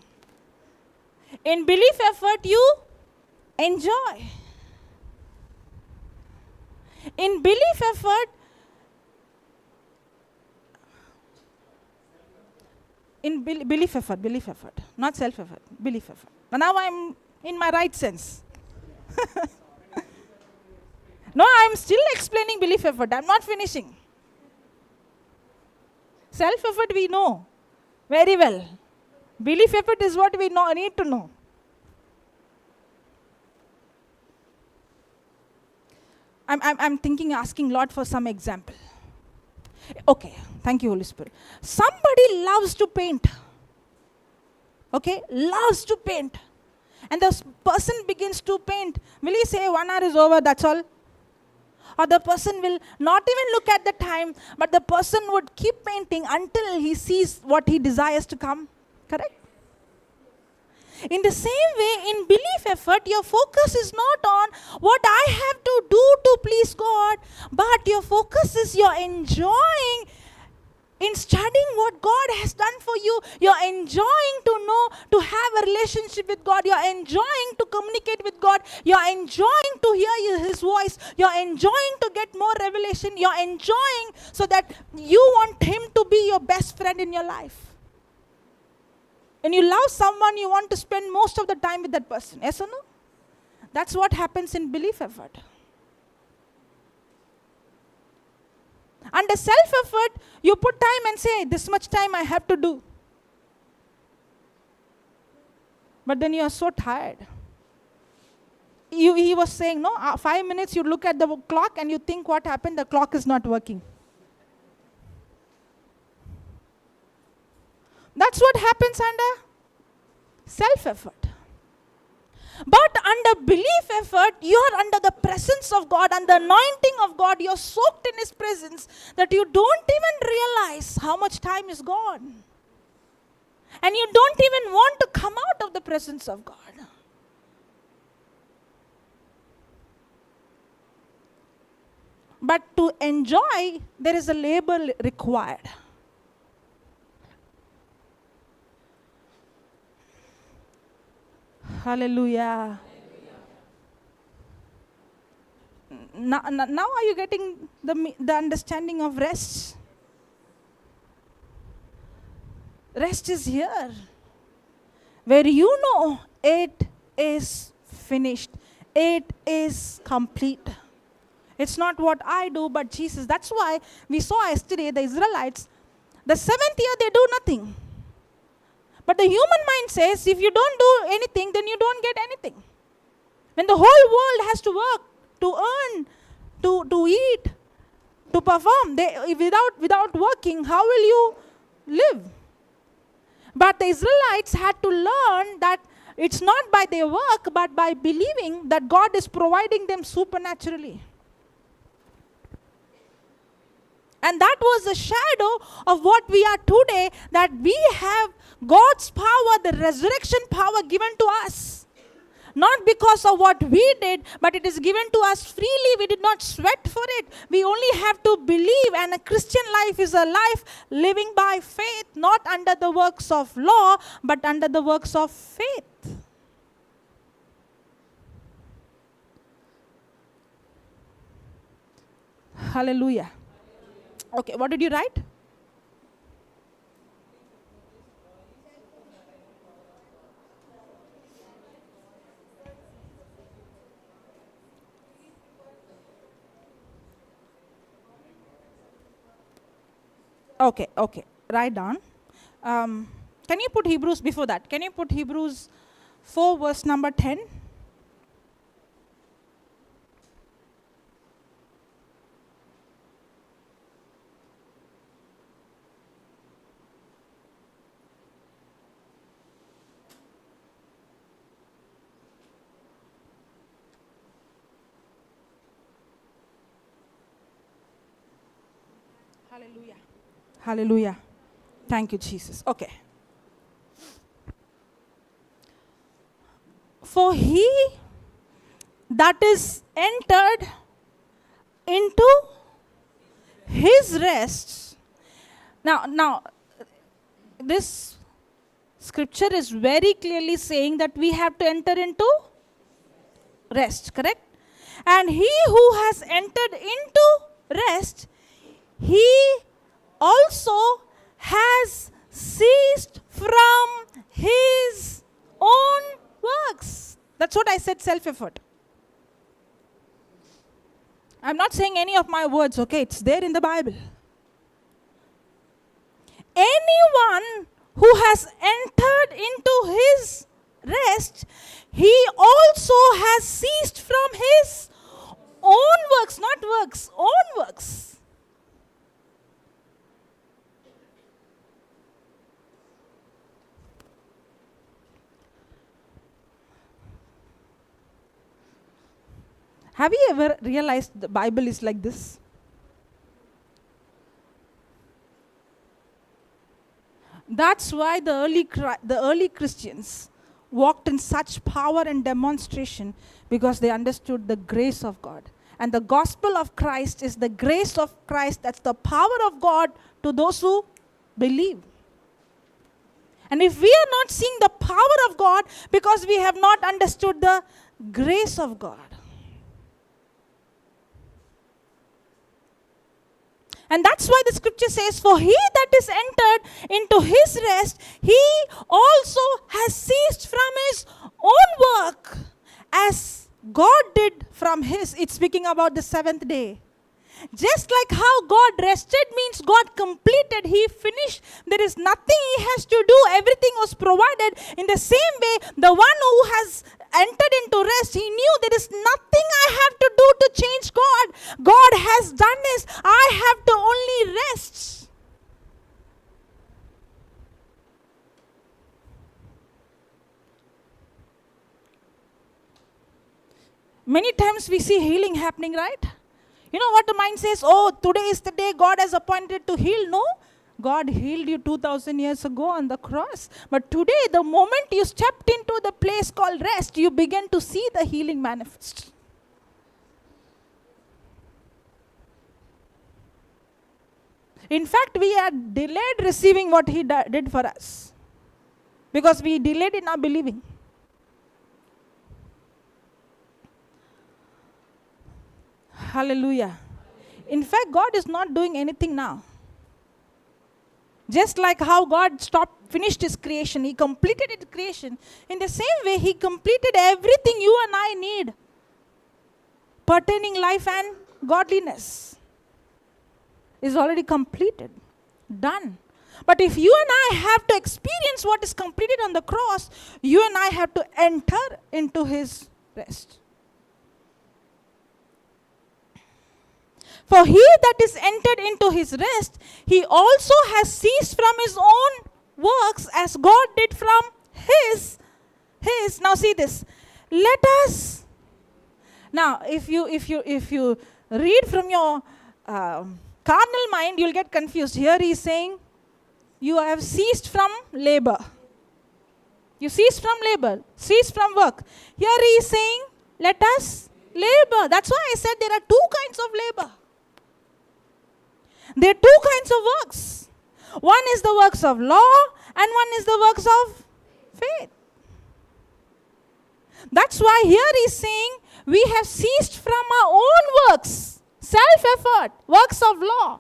In belief effort, you enjoy. In belief effort, belief effort, not self-effort, belief effort. Now I'm in my right sense. No, I'm still explaining belief effort. I'm not finishing. Self-effort we know very well. Belief effort is what we need to know. I'm thinking, asking Lord for some example. Okay, thank you, Holy Spirit. Somebody loves to paint. Okay, loves to paint. And the person begins to paint. Will he say 1 hour is over, that's all? Or the person will not even look at the time, but the person would keep painting until he sees what he desires to come. Correct? In the same way, in belief effort, your focus is not on what I have to do to please God, but your focus is you're enjoying in studying what God has done for you. You're enjoying to know, to have a relationship with God. You're enjoying to communicate with God. You're enjoying to hear His voice. You're enjoying to get more revelation. You're enjoying so that you want Him to be your best friend in your life. When you love someone, you want to spend most of the time with that person. Yes or no? That's what happens in belief effort. Under self-effort, you put time and say, this much time I have to do. But then you are so tired. He was saying, no, 5 minutes you look at the clock and you think what happened, the clock is not working. That's what happens under self-effort. But under belief effort, you are under the presence of God, under the anointing of God. You are soaked in His presence that you don't even realize how much time is gone. And you don't even want to come out of the presence of God. But to enjoy, there is a labor required. Hallelujah. Now are you getting the understanding of rest? Rest is here. Where you know it is finished. It is complete. It's not what I do, but Jesus. That's why we saw yesterday the Israelites, the 7th year they do nothing. But the human mind says, if you don't do anything, then you don't get anything. When the whole world has to work, to earn, to eat, to perform, without working, how will you live? But the Israelites had to learn that it's not by their work, but by believing that God is providing them supernaturally. And that was a shadow of what we are today, that we have God's power, the resurrection power given to us. Not because of what we did, but it is given to us freely. We did not sweat for it. We only have to believe. And a Christian life is a life living by faith, not under the works of law, but under the works of faith. Hallelujah. Okay, what did you write? Okay. Write down. Can you put Hebrews before that? Can you put Hebrews 4 verse number 10? Hallelujah. Hallelujah. Thank you, Jesus. Okay. For he that is entered into his rest. Now, this scripture is very clearly saying that we have to enter into rest, correct? And he who has entered into rest, he also has ceased from his own works. That's what I said, self-effort. I'm not saying any of my words, okay? It's there in the Bible. Anyone who has entered into his rest, he also has ceased from his own works, not works, own works. Have you ever realized the Bible is like this? That's why the early Christians walked in such power and demonstration, because they understood the grace of God. And the gospel of Christ is the grace of Christ. That's the power of God to those who believe. And if we are not seeing the power of God, because we have not understood the grace of God. And that's why the scripture says, for he that is entered into his rest, he also has ceased from his own work, as God did from his. It's speaking about the seventh day. Just like how God rested means God completed, he finished. There is nothing he has to do. Everything was provided. In the same way, the one who has entered into rest, he knew there is nothing I have to do to change God. God has done this. I have to only rest. Many times we see healing happening, right? You know what the mind says? Oh, today is the day God has appointed to heal. No, God healed you 2,000 years ago on the cross. But today, the moment you stepped into the place called rest, you begin to see the healing manifest. In fact, we are delayed receiving what he did for us, because we delayed in our believing. Hallelujah. In fact, God is not doing anything now. Just like how God finished his creation, he completed his creation. In the same way, he completed everything you and I need pertaining life and godliness. Is already completed, done. But if you and I have to experience what is completed on the cross, you and I have to enter into his rest. For he that is entered into his rest, he also has ceased from his own works, as God did from his. Now see this. Let us. Now, if you read from your carnal mind, you'll get confused. Here he is saying, you have ceased from labor. You ceased from labor, ceased from work. Here he is saying, let us labor. That's why I said there are two kinds of labor. There are two kinds of works. One is the works of law, and one is the works of faith. That's why here he's saying, we have ceased from our own works, self-effort, works of law.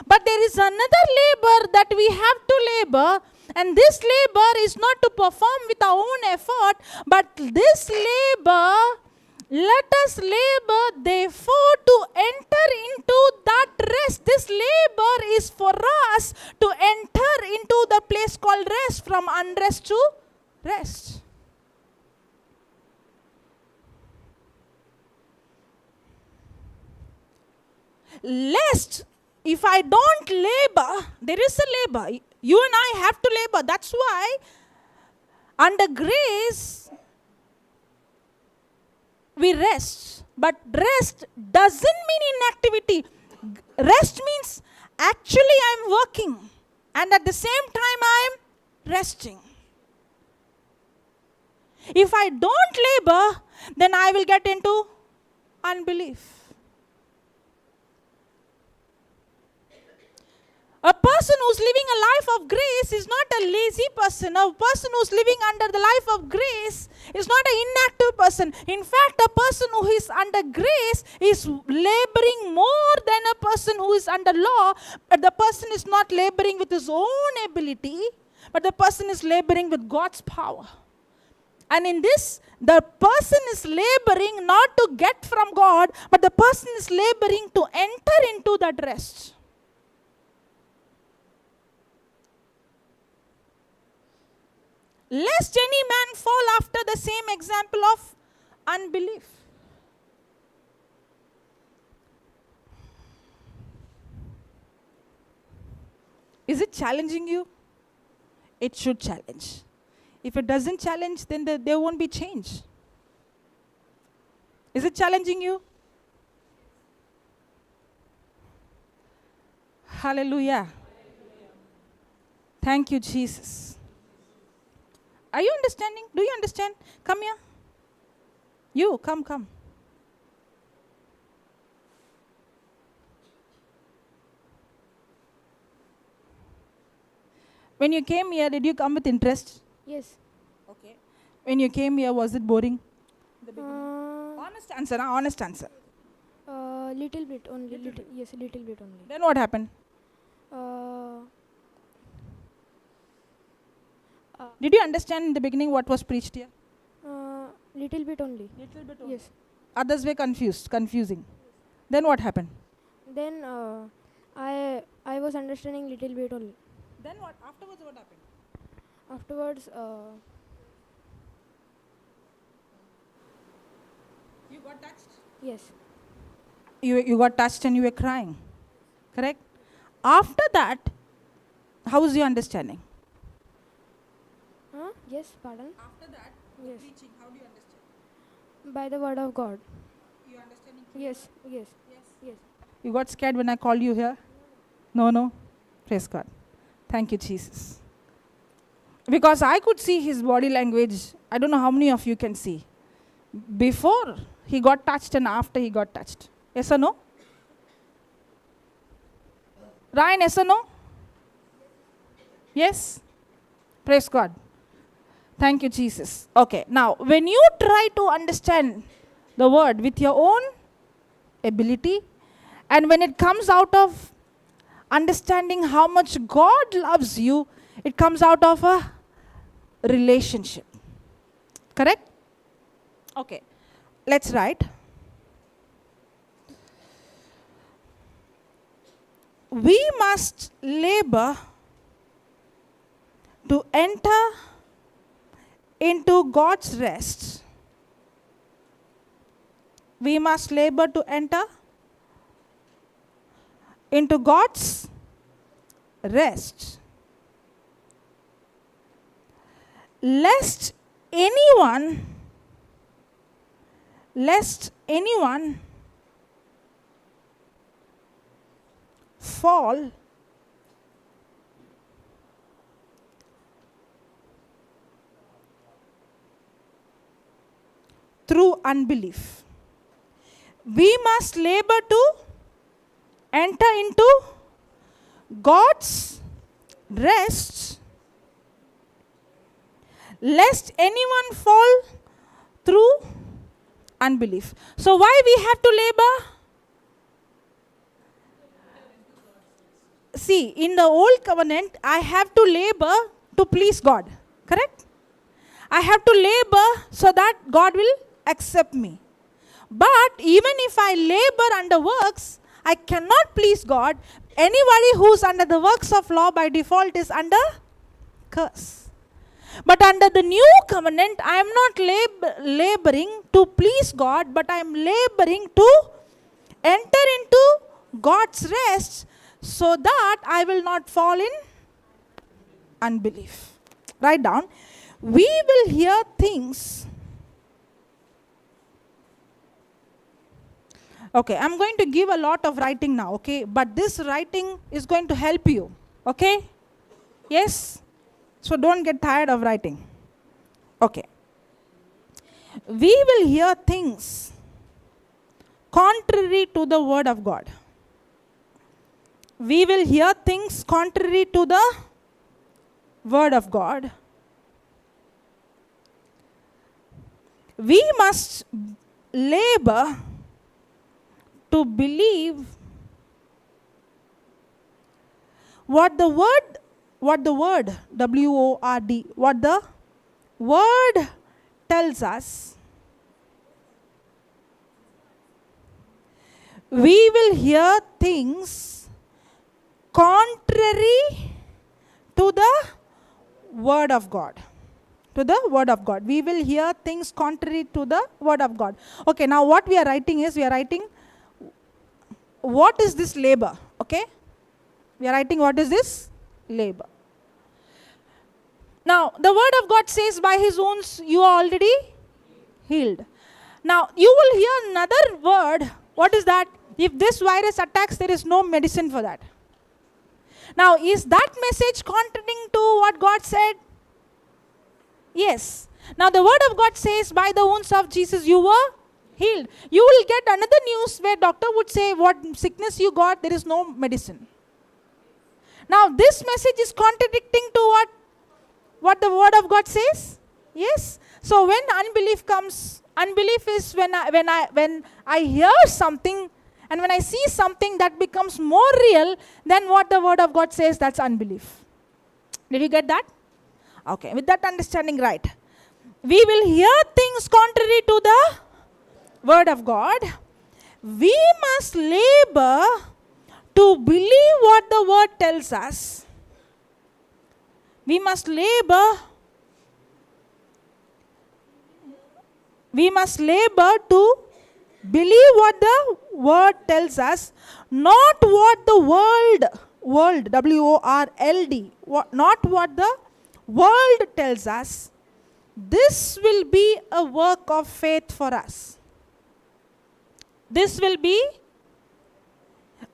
But there is another labor that we have to labor, and this labor is not to perform with our own effort, but this labor, let us labor therefore to enter into that rest. This labor is for us to enter into the place called rest, from unrest to rest. Lest, if I don't labor, there is a labor. You and I have to labor. That's why under grace, we rest. But rest doesn't mean inactivity. Rest means actually I'm working, and at the same time I'm resting. If I don't labor, then I will get into unbelief. A person who's living a life of grace is not a lazy person. A person who's living under the life of grace is not an inactive person. In fact, a person who is under grace is laboring more than a person who is under law. But the person is not laboring with his own ability, but the person is laboring with God's power. And in this, the person is laboring not to get from God, but the person is laboring to enter into that rest. Lest any man fall after the same example of unbelief. Is it challenging you? It should challenge. If it doesn't challenge, then there won't be change. Is it challenging you? Hallelujah. Thank you, Jesus. Are you understanding? Do you understand? Come here. You, come. When you came here, did you come with interest? Yes. Okay. When you came here, was it boring? Honest. Honest answer. Little bit only. Yes, a little bit only. Then what happened? Did you understand in the beginning what was preached here? Little bit only. Little bit only. Yes. Others were confusing. Then what happened? Then I was understanding little bit only. Then what? Afterwards what happened? Afterwards, You got touched? yes. You got touched and you were crying. Correct? After that, how is your understanding? Yes, pardon. After that, Yes. preaching, how do you understand? By the word of God. You understanding? Yes. Yes. Yes. You got scared when I called you here? No. Praise God. Thank you, Jesus. Because I could see his body language. I don't know how many of you can see. Before he got touched and after he got touched. Yes or no? Ryan, yes or no? Yes? Praise God. Thank you, Jesus. Okay, now when you try to understand the word with your own ability, and when it comes out of understanding how much God loves you, it comes out of a relationship. Correct? Okay, let's write. We must labor to enter into God's rest. We must labor to enter into God's rest. Lest anyone fall through unbelief. We must labor to enter into God's rest, lest anyone fall through unbelief. So why we have to labor? See, in the old covenant, I have to labor to please God. Correct? I have to labor so that God will accept me. But even if I labor under works, I cannot please God. Anybody who's under the works of law by default is under curse. But under the new covenant, I am not laboring to please God, but I am laboring to enter into God's rest so that I will not fall in unbelief. Write down. We will hear things. Okay, I'm going to give a lot of writing now, okay? But this writing is going to help you, okay? Yes? So don't get tired of writing. Okay. We will hear things contrary to the word of God. We will hear things contrary to the word of God. We must labor to believe what the word, W-O-R-D, what the word tells us. We will hear things contrary to the word of God. To the word of God. We will hear things contrary to the word of God. Okay, now what we are writing is, we are writing what is this labor, okay? We are writing what is this labor. Now, the word of God says by his wounds you are already healed. Now, you will hear another word. What is that? If this virus attacks, there is no medicine for that. Now, is that message contradicting to what God said? Yes. Now, the word of God says, by the wounds of Jesus, you were healed. You will get another news where doctor would say, what sickness you got, there is no medicine. Now, this message is contradicting to what the word of God says? Yes. So, when unbelief comes, unbelief is when I hear something and when I see something that becomes more real than what the word of God says, that's unbelief. Did you get that? Okay, with that understanding, right. We will hear things contrary to the word of God. We must labor to believe what the word tells us. We must labor. We must labor to believe what the word tells us, not what the world, W-O-R-L-D, not what the world tells us. This will be a work of faith for us. This will be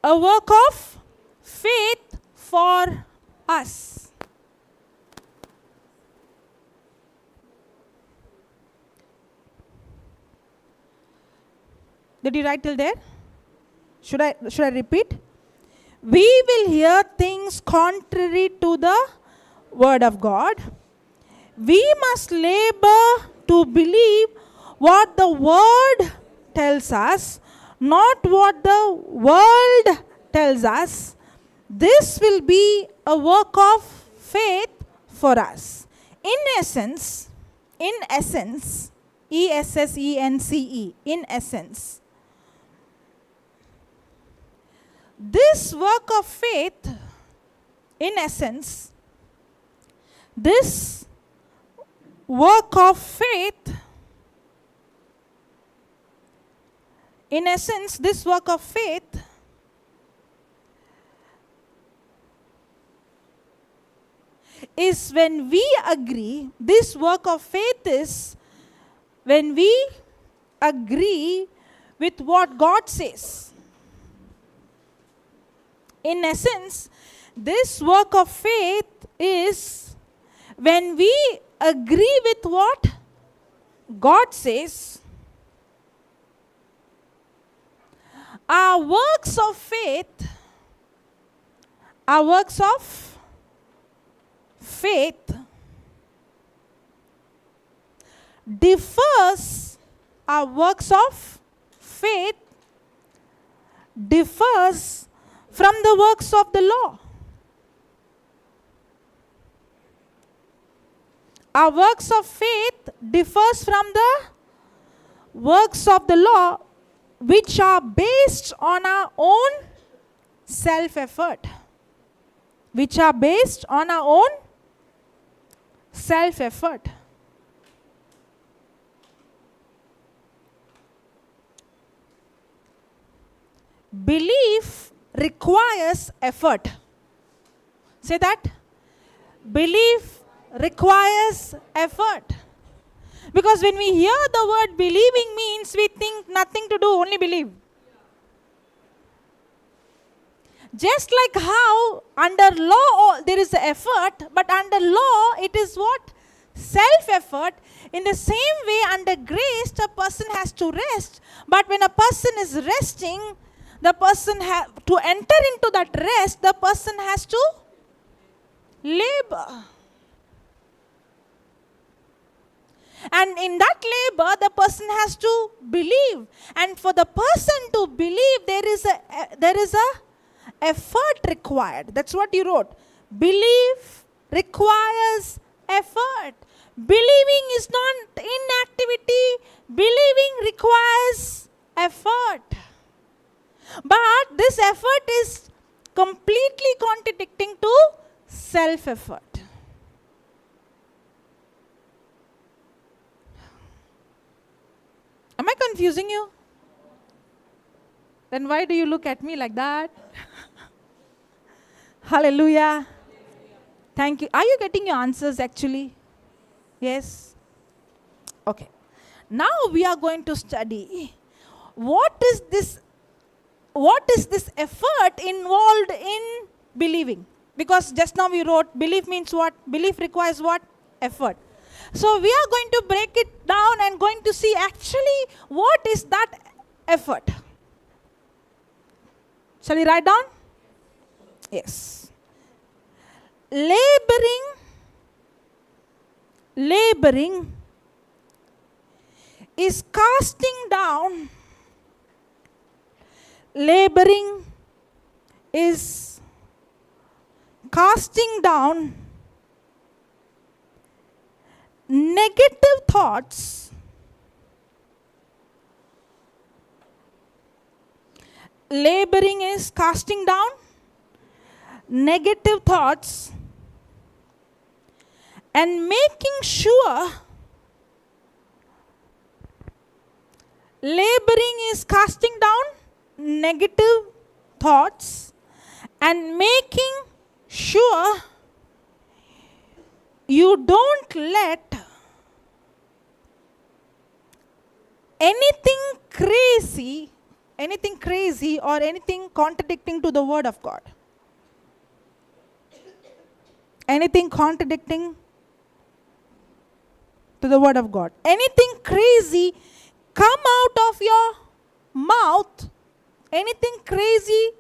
a work of faith for us. Did you write till there? Should I repeat? We will hear things contrary to the word of God. We must labor to believe what the word tells us, not what the world tells us. This will be a work of faith for us. In essence, E-S-S-E-N-C-E, in essence, this work of faith, in essence, this work of faith, in essence, this work of faith is when we agree, this work of faith is when we agree with what God says. In essence, this work of faith is when we agree with what God says. Our works of faith, differs, our works of faith differs from the works of the law. Our works of faith differs from the works of the law, which are based on our own self-effort. Which are based on our own self-effort. Belief requires effort. Say that. Belief requires effort. Because when we hear the word believing means we think nothing to do, only believe. Just like how under law there is effort, but under law it is what? Self-effort. In the same way, under grace, a person has to rest. But when a person is resting, the person to enter into that rest, the person has to labor. And in that labor, the person has to believe. And for the person to believe, there is a effort required. That's what you wrote. Belief requires effort. Believing is not inactivity. Believing requires effort. But this effort is completely contradicting to self-effort. Am I confusing you? Then why do you look at me like that? Hallelujah. Thank you. Are you getting your answers actually? Yes? Okay. Now we are going to study what is this effort involved in believing. Because just now we wrote belief means what? Belief requires what? Effort. So we are going to break it down and going to see actually what is that effort. Shall we write down? Yes. Laboring is casting down. Laboring is casting down negative thoughts, laboring is casting down negative thoughts and making sure, laboring is casting down negative thoughts and making sure you don't let anything crazy or anything contradicting to the word of God. Anything contradicting to the word of God. Anything crazy come out of your mouth. Anything crazy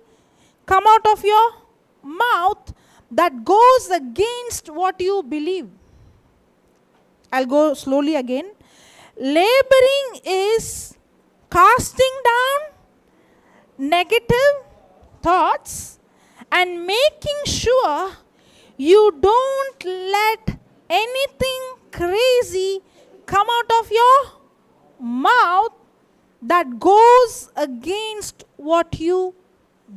come out of your mouth that goes against what you believe. I'll go slowly again. Laboring is casting down negative thoughts and making sure you don't let anything crazy come out of your mouth that goes against what you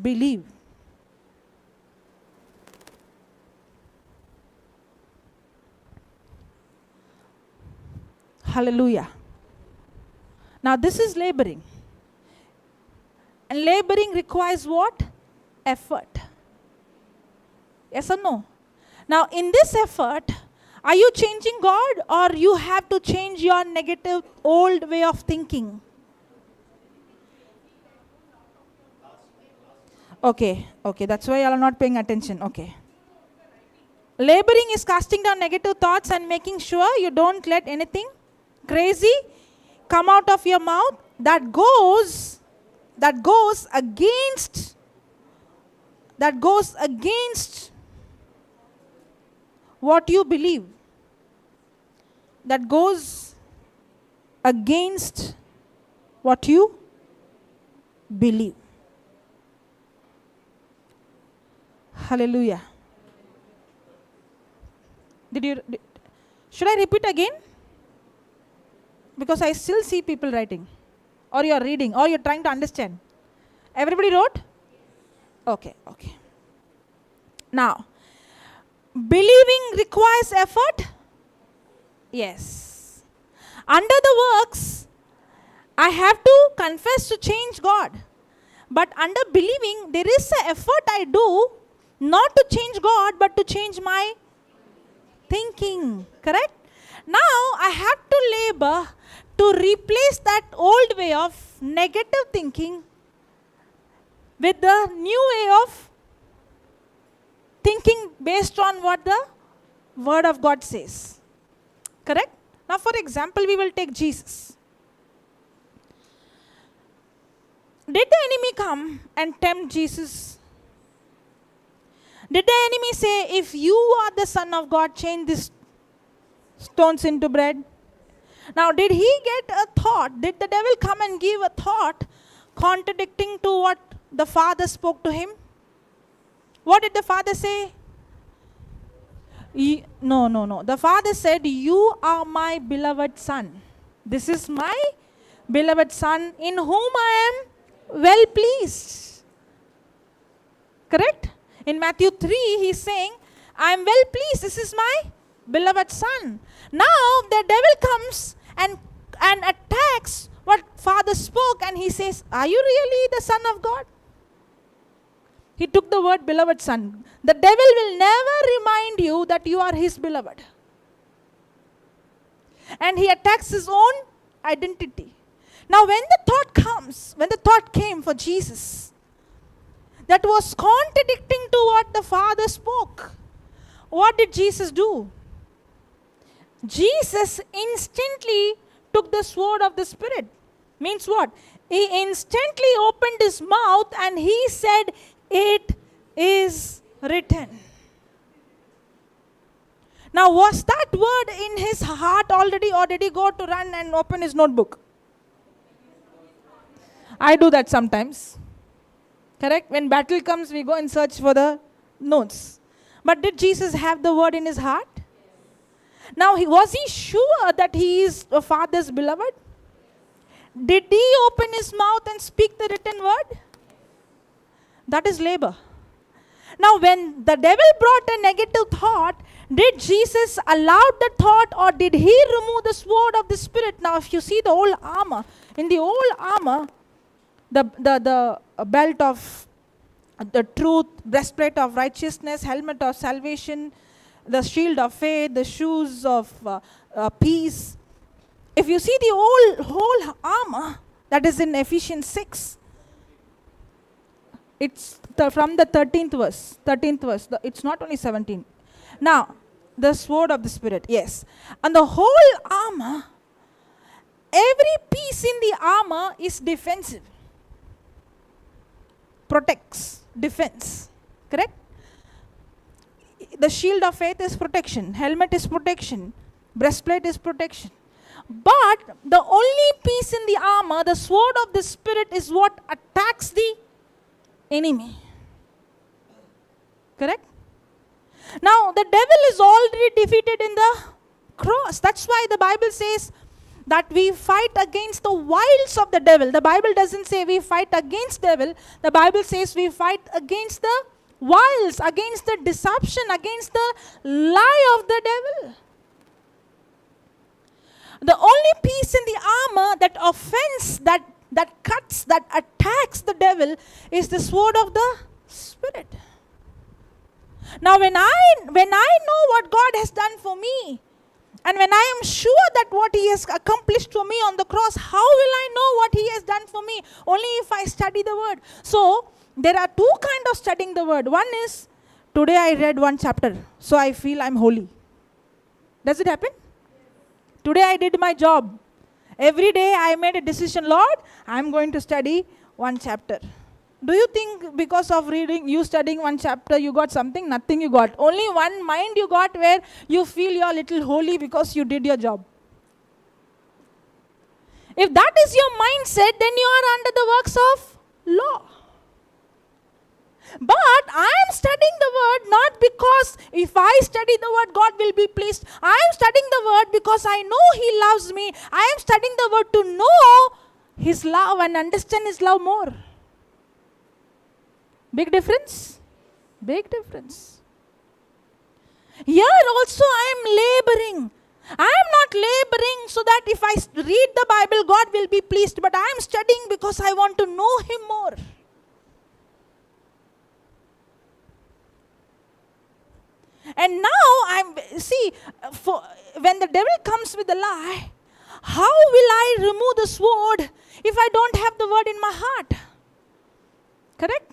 believe. Hallelujah. Now this is laboring. And laboring requires what? Effort. Yes or no? Now in this effort, are you changing God or you have to change your negative old way of thinking? Okay, that's why you are not paying attention. Okay. Laboring is casting down negative thoughts and making sure you don't let anything crazy come out of your mouth that goes against what you believe. That goes against what you believe. Hallelujah. Should I repeat again? Because I still see people writing, or you are reading, or you are trying to understand. Everybody wrote? Okay. Now, believing requires effort? Yes. Under the works, I have to confess to change God. But under believing, there is an effort I do not to change God, but to change my thinking. Correct? Now, I have to labor to replace that old way of negative thinking with the new way of thinking based on what the Word of God says. Correct? Now, for example, we will take Jesus. Did the enemy come and tempt Jesus? Did the enemy say, if you are the Son of God, change these stones into bread? Now, did he get a thought? Did the devil come and give a thought contradicting to what the Father spoke to him? What did the Father say? No. The Father said, you are my beloved Son. This is my beloved Son in whom I am well pleased. Correct? In Matthew 3, he's saying, I am well pleased. This is my beloved Son. Now the devil comes and attacks what Father spoke, and he says, are you really the Son of God? He took the word beloved Son. The devil will never remind you that you are his beloved. And he attacks his own identity. Now when the thought came for Jesus, that was contradicting to what the Father spoke. What did Jesus do? Jesus instantly took the sword of the Spirit. Means what? He instantly opened his mouth and he said, "It is written." Now, was that word in his heart already, or did he go to run and open his notebook? I do that sometimes. Correct? When battle comes, we go and search for the notes. But did Jesus have the word in his heart? Now, was he sure that he is the Father's beloved? Did he open his mouth and speak the written word? That is labor. Now, when the devil brought a negative thought, did Jesus allow the thought, or did he remove the sword of the Spirit? Now, if you see the old armor, in the old armor, the belt of the truth, breastplate of righteousness, helmet of salvation, the shield of faith, the shoes of peace. If you see the whole armor that is in Ephesians 6, it's from the 13th verse. It's not only 17. Now, the sword of the Spirit, yes. And the whole armor, every piece in the armor is defensive. Protects, defense. Correct? The shield of faith is protection. Helmet is protection. Breastplate is protection. But the only piece in the armor, the sword of the Spirit, is what attacks the enemy. Correct? Now, the devil is already defeated in the cross. That's why the Bible says that we fight against the wiles of the devil. The Bible doesn't say we fight against devil. The Bible says we fight against the wiles, against the deception, against the lie of the devil. The only piece in the armor that offends, that cuts, that attacks the devil is the sword of the Spirit. Now, when I know what God has done for me, and when I am sure that what He has accomplished for me on the cross, how will I know what He has done for me? Only if I study the Word. So, there are two kinds of studying the Word. One is, today I read one chapter, so I feel I'm holy. Does it happen? Today I did my job. Every day I made a decision, Lord, I'm going to study one chapter. Do you think because of you studying one chapter, you got something? Nothing you got. Only one mind you got where you feel you're a little holy because you did your job. If that is your mindset, then you are under the works of law. But I am studying the Word not because if I study the Word, God will be pleased. I am studying the Word because I know He loves me. I am studying the Word to know His love and understand His love more. Big difference? Big difference. Here also I am laboring. I am not laboring so that if I read the Bible, God will be pleased. But I am studying because I want to know Him more. And now when the devil comes with a lie, how will I remove the sword if I don't have the Word in my heart? Correct?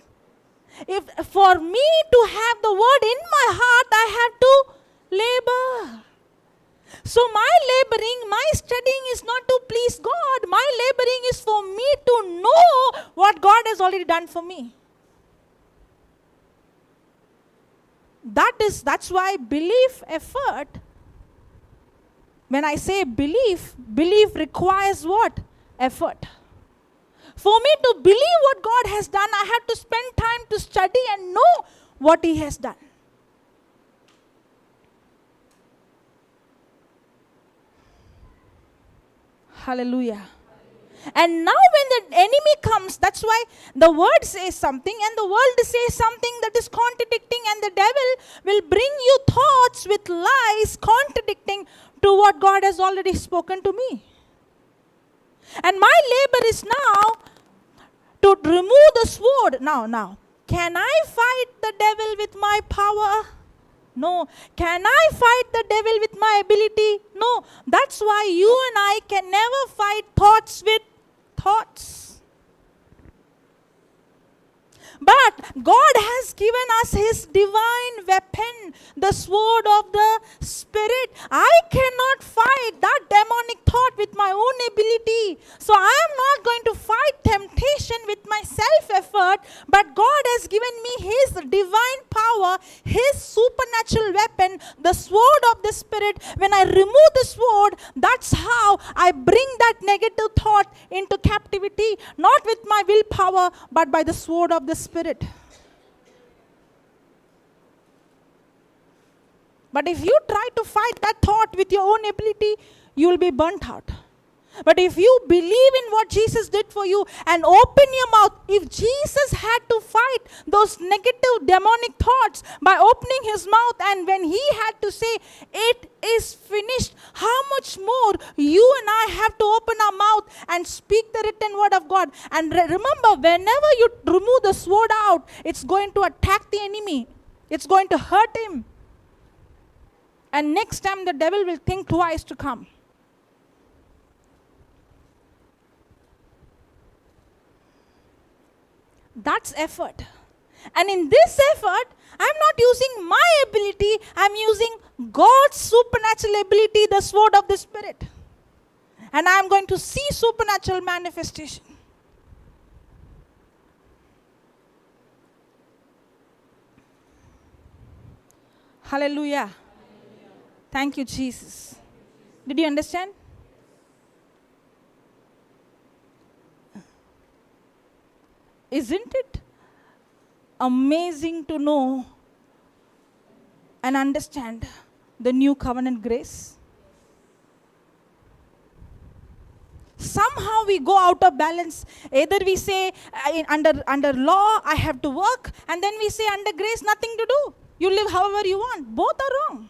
If for me to have the Word in my heart, I have to labor. So my laboring, my studying is not to please God. My laboring is for me to know what God has already done for me. That's why belief effort, when I say belief requires what? Effort. For me to believe what God has done, I have to spend time to study and know what He has done. Hallelujah. And now when the enemy comes, that's why the Word says something and the world says something that is contradicting, and the devil will bring you thoughts with lies contradicting to what God has already spoken to me. And my labor is now to remove the sword. Now, can I fight the devil with my power? No. Can I fight the devil with my ability? No. That's why you and I can never fight thoughts with thoughts. But God has given us His divine weapon, the sword of the Spirit. I cannot fight that demonic thought with my own ability. So I am not going to fight temptation with my self-effort, but God has given me His divine power, His supernatural weapon, the sword of the Spirit. When I remove the sword, that's how I bring that negative thought into captivity, not with my willpower, but by the sword of the Spirit. But if you try to fight that thought with your own ability, you will be burnt out. But if you believe in what Jesus did for you and open your mouth, if Jesus had to fight those negative demonic thoughts by opening His mouth, and when He had to say, "It is finished," how much more you and I have to open our mouth and speak the written word of God. And remember, whenever you remove the sword out, it's going to attack the enemy. It's going to hurt him. And next time the devil will think twice to come. That's effort. And in this effort, I'm not using my ability, I'm using God's supernatural ability, the sword of the Spirit. And I'm going to see supernatural manifestation. Hallelujah. Thank you, Jesus. Did you understand? Isn't it amazing to know and understand the new covenant grace? Somehow we go out of balance. Either we say under law I have to work, and then we say under grace nothing to do. You live however you want. Both are wrong.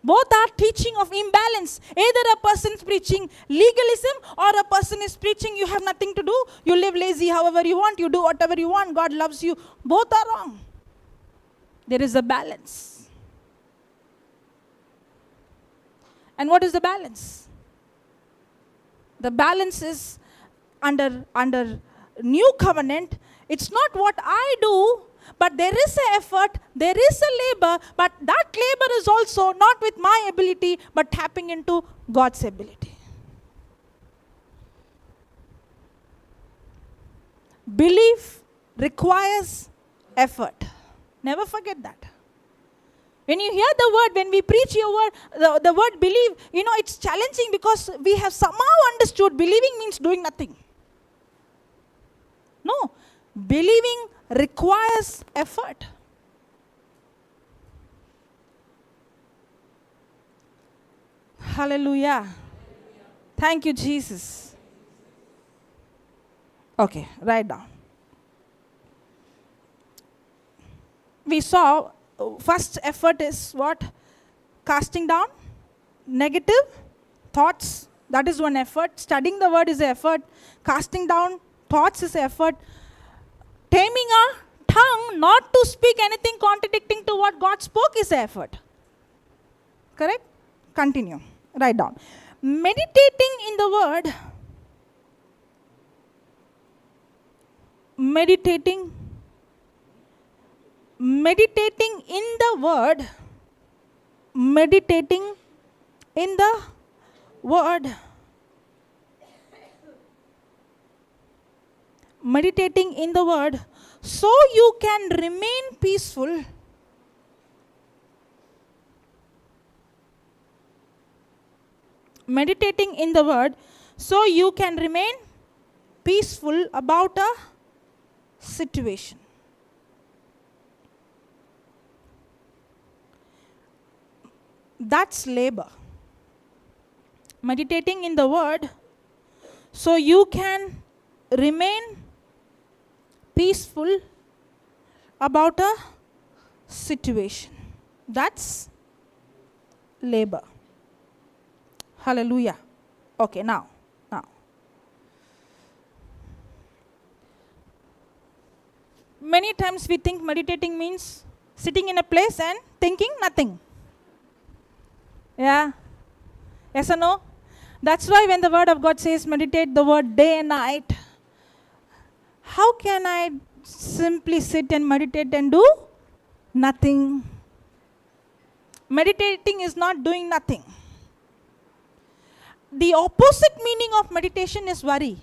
Both are teaching of imbalance. Either a person is preaching legalism, or a person is preaching you have nothing to do. You live lazy however you want. You do whatever you want. God loves you. Both are wrong. There is a balance. And what is the balance? The balance is under new covenant. It's not what I do, but there is an effort, there is a labor, but that labor is also not with my ability, but tapping into God's ability. Belief requires effort. Never forget that. When you hear the word, when we preach your word, the word believe, it's challenging because we have somehow understood believing means doing nothing. No, believing requires effort. Hallelujah. Thank you, Jesus. Okay, write down. We saw first effort is what? Casting down negative thoughts. That is one effort. Studying the word is an effort. Casting down thoughts is an effort. Taming our tongue not to speak anything contradicting to what God spoke is an effort. Correct? Continue. Write down. Meditating in the word. Meditating in the word. Meditating in the word. Meditating in the word, so you can remain peaceful. Meditating in the word, so you can remain peaceful about a situation. That's labor. Meditating in the word, so you can remain peaceful about a situation. That's labor. Hallelujah. Okay, now. Many times we think meditating means Sitting in a place and thinking nothing. Yeah. Yes or no? That's why when the word of God says meditate the word day and night, how can I simply sit and meditate and do nothing? Meditating is not doing nothing. The opposite meaning of meditation is worry.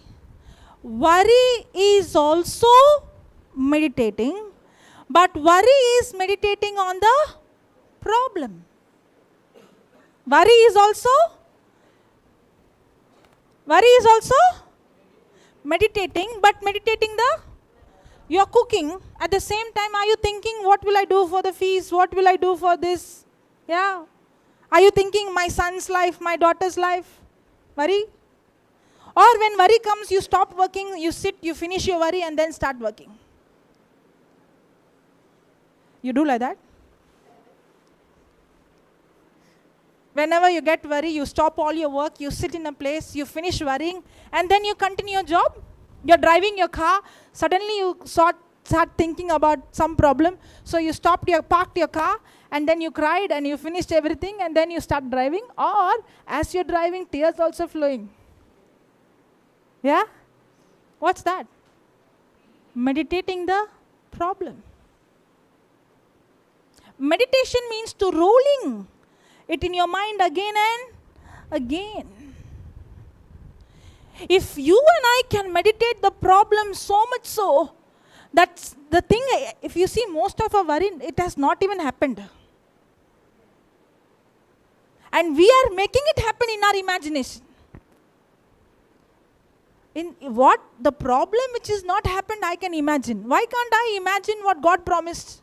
Worry is also meditating, but worry is meditating on the problem. Worry is also meditating, but meditating you're cooking. At the same time, are you thinking, what will I do for the fees? What will I do for this? Yeah. Are you thinking my son's life, my daughter's life? Worry. Or when worry comes, you stop working, you sit, you finish your worry and then start working. You do like that? Whenever you get worry, you stop all your work, you sit in a place, you finish worrying, and then you continue your job. You're driving your car, suddenly you start thinking about some problem, so you parked your car, and then you cried and you finished everything, and then you start driving. Or as you're driving, tears also flowing. Yeah? What's that? Meditating the problem. Meditation means to rolling it in your mind again and again. If you and I can meditate the problem so much so, that's the thing. If you see, most of our worry, it has not even happened. And we are making it happen in our imagination. In what? The problem which is not happened, I can imagine. Why can't I imagine what God promised?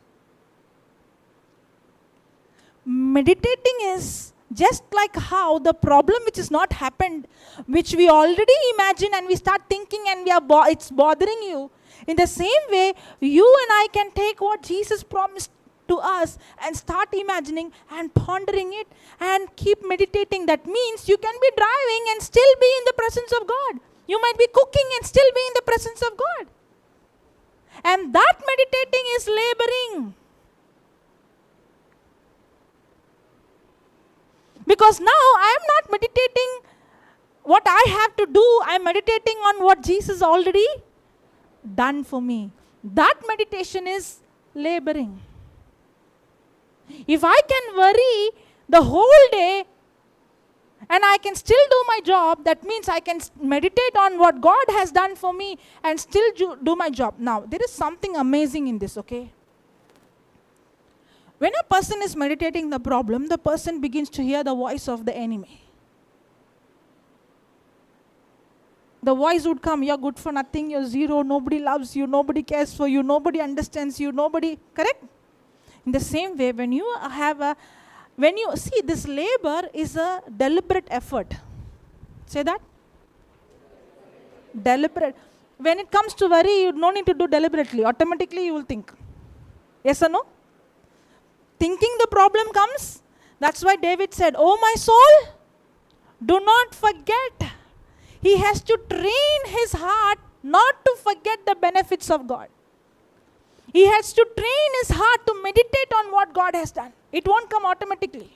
Meditating is just like how the problem which is not happened, which we already imagine and we start thinking and it's bothering you. In the same way, you and I can take what Jesus promised to us and start imagining and pondering it and keep meditating. That means you can be driving and still be in the presence of God. You might be cooking and still be in the presence of God. And that meditating is laboring. Because now I am not meditating what I have to do. I am meditating on what Jesus already done for me. That meditation is laboring. If I can worry the whole day and I can still do my job, that means I can meditate on what God has done for me and still do my job. Now, there is something amazing in this, okay? When a person is meditating the problem, the person begins to hear the voice of the enemy. The voice would come, you're good for nothing, you're zero, nobody loves you, nobody cares for you, nobody understands you, nobody, correct? In the same way, when you see, this labor is a deliberate effort. Say that? Deliberate. When it comes to worry, you don't need to do deliberately. Automatically you will think. Yes or no? Thinking the problem comes. That's why David said, "Oh my soul, do not forget." He has to train his heart not to forget the benefits of God. He has to train his heart to meditate on what God has done. It won't come automatically.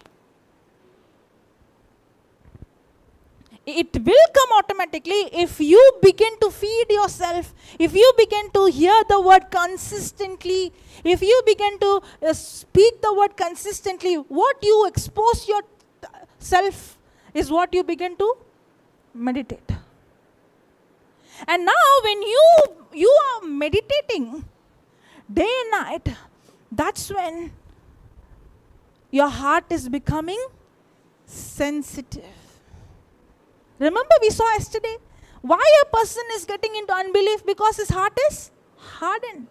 It will come automatically if you begin to feed yourself, if you begin to hear the word consistently, if you begin to speak the word consistently. What you expose yourself is what you begin to meditate. And now when you are meditating day and night, that's when your heart is becoming sensitive. Remember we saw yesterday why a person is getting into unbelief? Because his heart is hardened.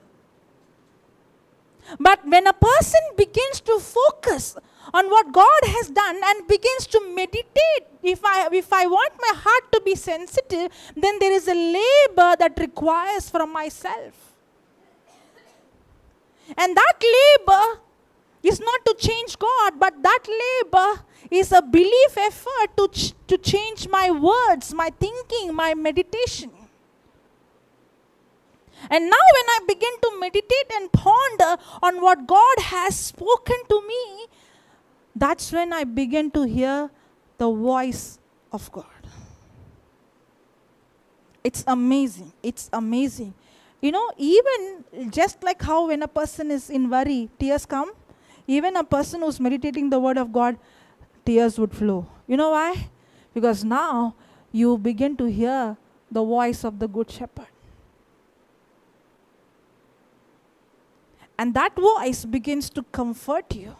But when a person begins to focus on what God has done and begins to meditate, if I want my heart to be sensitive, then there is a labor that requires from myself. And that labor is not to change God, but that labor is a belief effort to change my words, my thinking, my meditation. And now when I begin to meditate and ponder on what God has spoken to me, that's when I begin to hear the voice of God. It's amazing. It's amazing. Even just like how when a person is in worry, tears come, even a person who's meditating the word of God, tears would flow. You know why? Because now you begin to hear the voice of the Good Shepherd. And that voice begins to comfort you.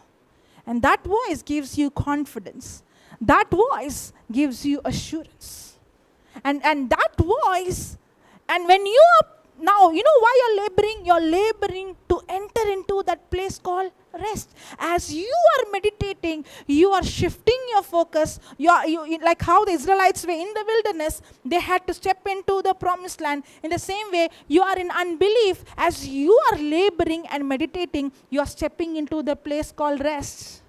And that voice gives you confidence. That voice gives you assurance. And that voice, and when you are now, why you're laboring? You're laboring to enter into that place called rest. As you are meditating, you are shifting your focus. You like how the Israelites were in the wilderness, they had to step into the promised land. In the same way, you are in unbelief. As you are laboring and meditating, you are stepping into the place called rest.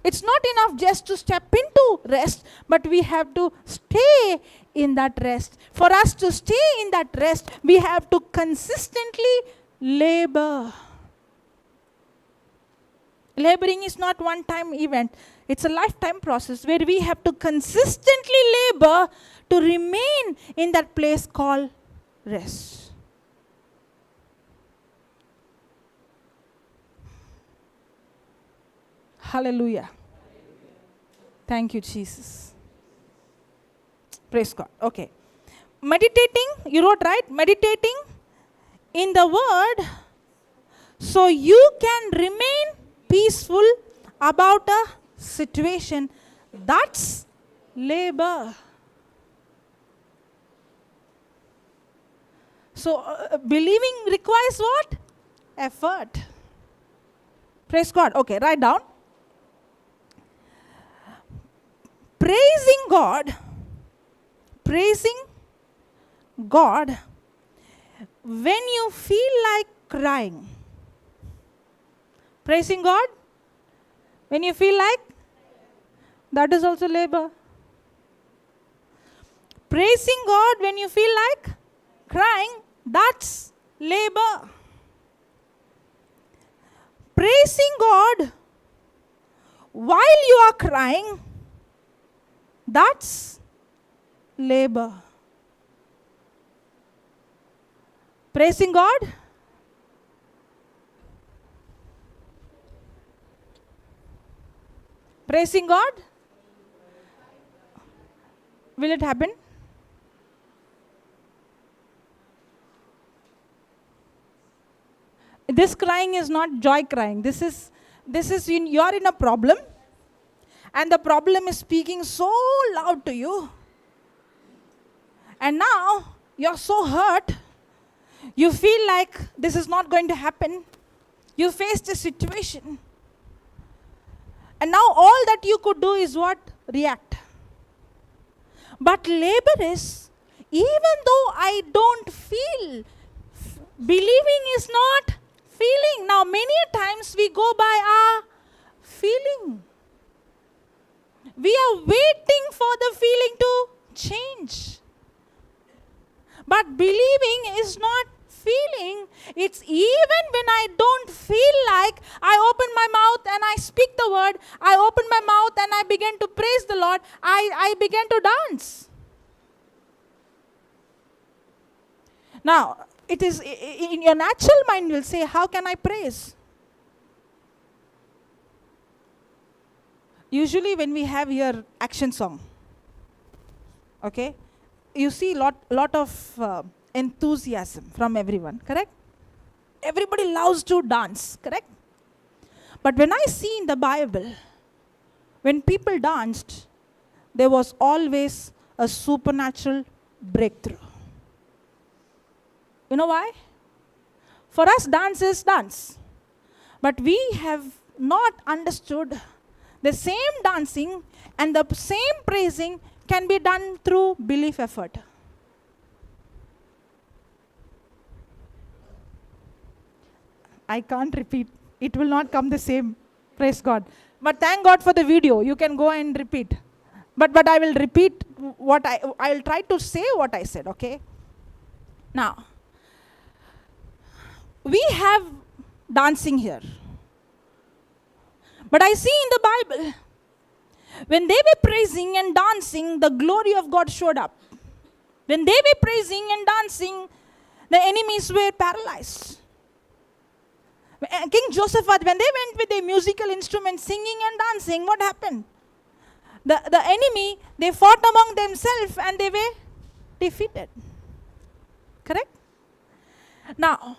It's not enough just to step into rest, but we have to stay in that rest. For us to stay in that rest, we have to consistently labor. Laboring is not one-time event. It's a lifetime process where we have to consistently labor to remain in that place called rest. Hallelujah. Thank you, Jesus. Praise God. Okay. Meditating, you wrote right? Meditating in the word so you can remain peaceful about a situation. That's labor. So believing requires what? Effort. Praise God. Okay, write down. Praising God when you feel like crying. Praising God when you feel like, that is also labor. Praising God when you feel like crying, that's labor. Praising God while you are crying, that's labor. Praising God. Praising God. Will it happen? This crying is not joy crying. This is you're in a problem. And the problem is speaking so loud to you. And now you're so hurt. You feel like this is not going to happen. You faced a situation. And now all that you could do is what? React. But labor is, even though I don't feel, believing is not feeling. Now many times we go by our feeling. We are waiting for the feeling to change. But believing is not feeling. It's even when I don't feel like, I open my mouth and I speak the word. I open my mouth and I begin to praise the Lord. I begin to dance. Now, it is in your natural mind will say, how can I praise? Usually when we have here action song, okay, you see lot of enthusiasm from everyone, correct? Everybody loves to dance, correct? But when I see in the Bible, when people danced, there was always a supernatural breakthrough. You know why? For us, dance is dance. But we have not understood the same dancing and the same praising can be done through belief effort. I can't repeat. It will not come the same. Praise God. But thank God for the video. You can go and repeat. But I will repeat what I will try to say what I said, okay? Now, we have dancing here. But I see in the Bible, when they were praising and dancing, the glory of God showed up. When they were praising and dancing, the enemies were paralyzed. King Josaphat, when they went with their musical instruments, singing and dancing, what happened? The enemy, they fought among themselves and they were defeated. Correct? Now,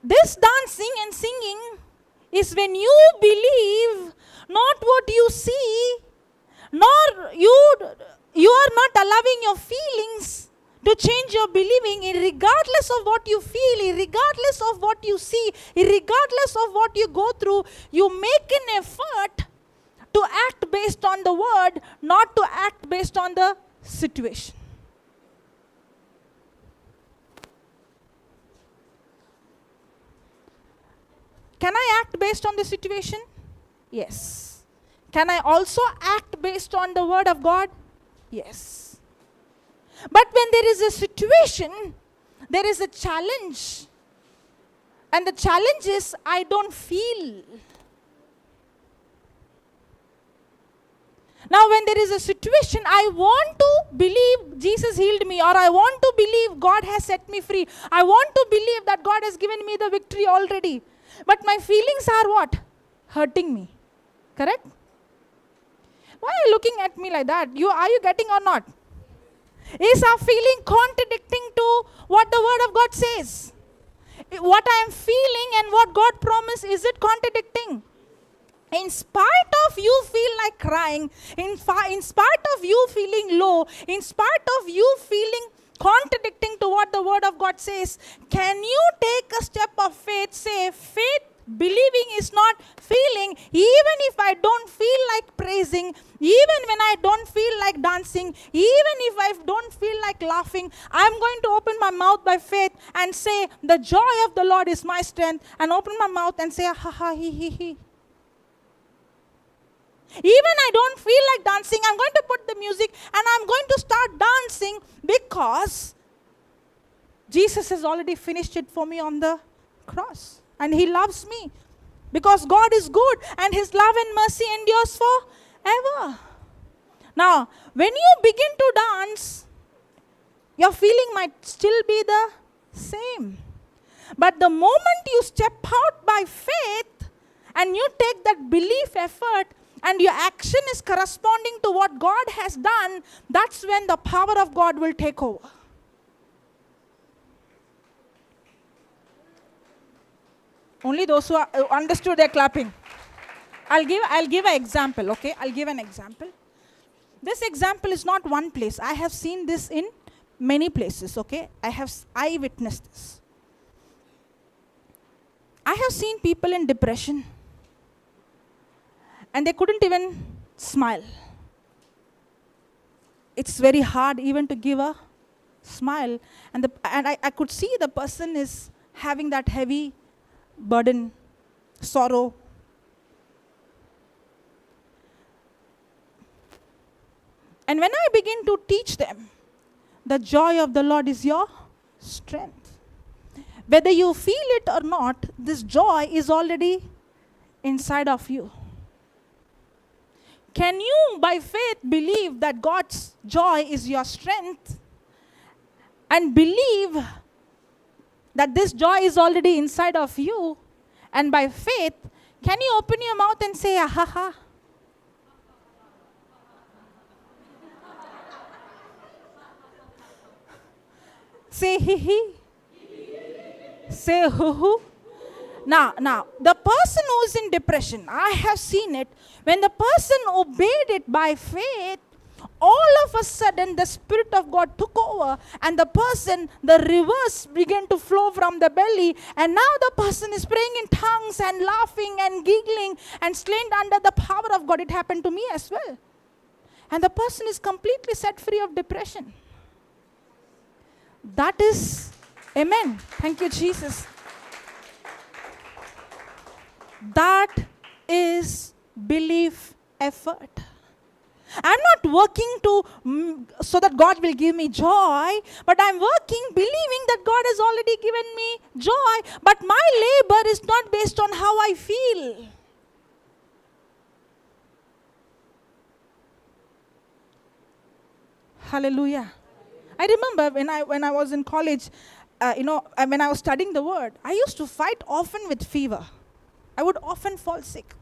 this dancing and singing is when you believe not what you see, nor you are not allowing your feelings to change your believing, regardless of what you feel, regardless of what you see, regardless of what you go through. You make an effort to act based on the word, not to act based on the situation. Can I act based on the situation? Yes. Can I also act based on the word of God? Yes. But when there is a situation, there is a challenge. And the challenge is, I don't feel. Now when there is a situation, I want to believe Jesus healed me, or I want to believe God has set me free. I want to believe that God has given me the victory already. But my feelings are what? Hurting me. Correct? Why are you looking at me like that? Are you getting or not? Is our feeling contradicting to what the word of God says? What I am feeling and what God promised, is it contradicting? In spite of you feel like crying, in spite of you feeling low, in spite of you feeling contradicting to what the word of God says, can you take a step of faith, say, faith, believing is not feeling, even if I don't feel like praising, even when I don't feel like dancing, even if I don't feel like laughing, I'm going to open my mouth by faith and say, the joy of the Lord is my strength, and open my mouth and say, ha ha, he, he. Even I don't feel like dancing, I'm going to put the music and I'm going to start dancing, because Jesus has already finished it for me on the cross. And he loves me. Because God is good and his love and mercy endures forever. Now, when you begin to dance, your feeling might still be the same. But the moment you step out by faith and you take that belief effort, and your action is corresponding to what God has done, that's when the power of God will take over. Only those who understood, they're clapping. I'll give an example, okay? I'll give an example. This example is not one place. I have seen this in many places, okay? I witnessed this. I have seen people in depression, and they couldn't even smile. It's very hard even to give a smile. And I could see the person is having that heavy burden, sorrow. And when I begin to teach them, the joy of the Lord is your strength. Whether you feel it or not, this joy is already inside of you. Can you, by faith, believe that God's joy is your strength, and believe that this joy is already inside of you, and by faith, can you open your mouth and say, ah, ha, ha? Say, he, he. Say, hoo, hoo. Now, the person who is in depression, I have seen it, when the person obeyed it by faith, all of a sudden the Spirit of God took over, and the rivers began to flow from the belly, and now the person is praying in tongues and laughing and giggling and slain under the power of God. It happened to me as well. And the person is completely set free of depression. That is, amen. Thank you, Jesus. That is belief effort. I'm not working so that God will give me joy, but I'm working believing that God has already given me joy. But my labor is not based on how I feel. Hallelujah. I remember when I was in college, when I was studying the word, I used to fight often with fever. I would often fall sick.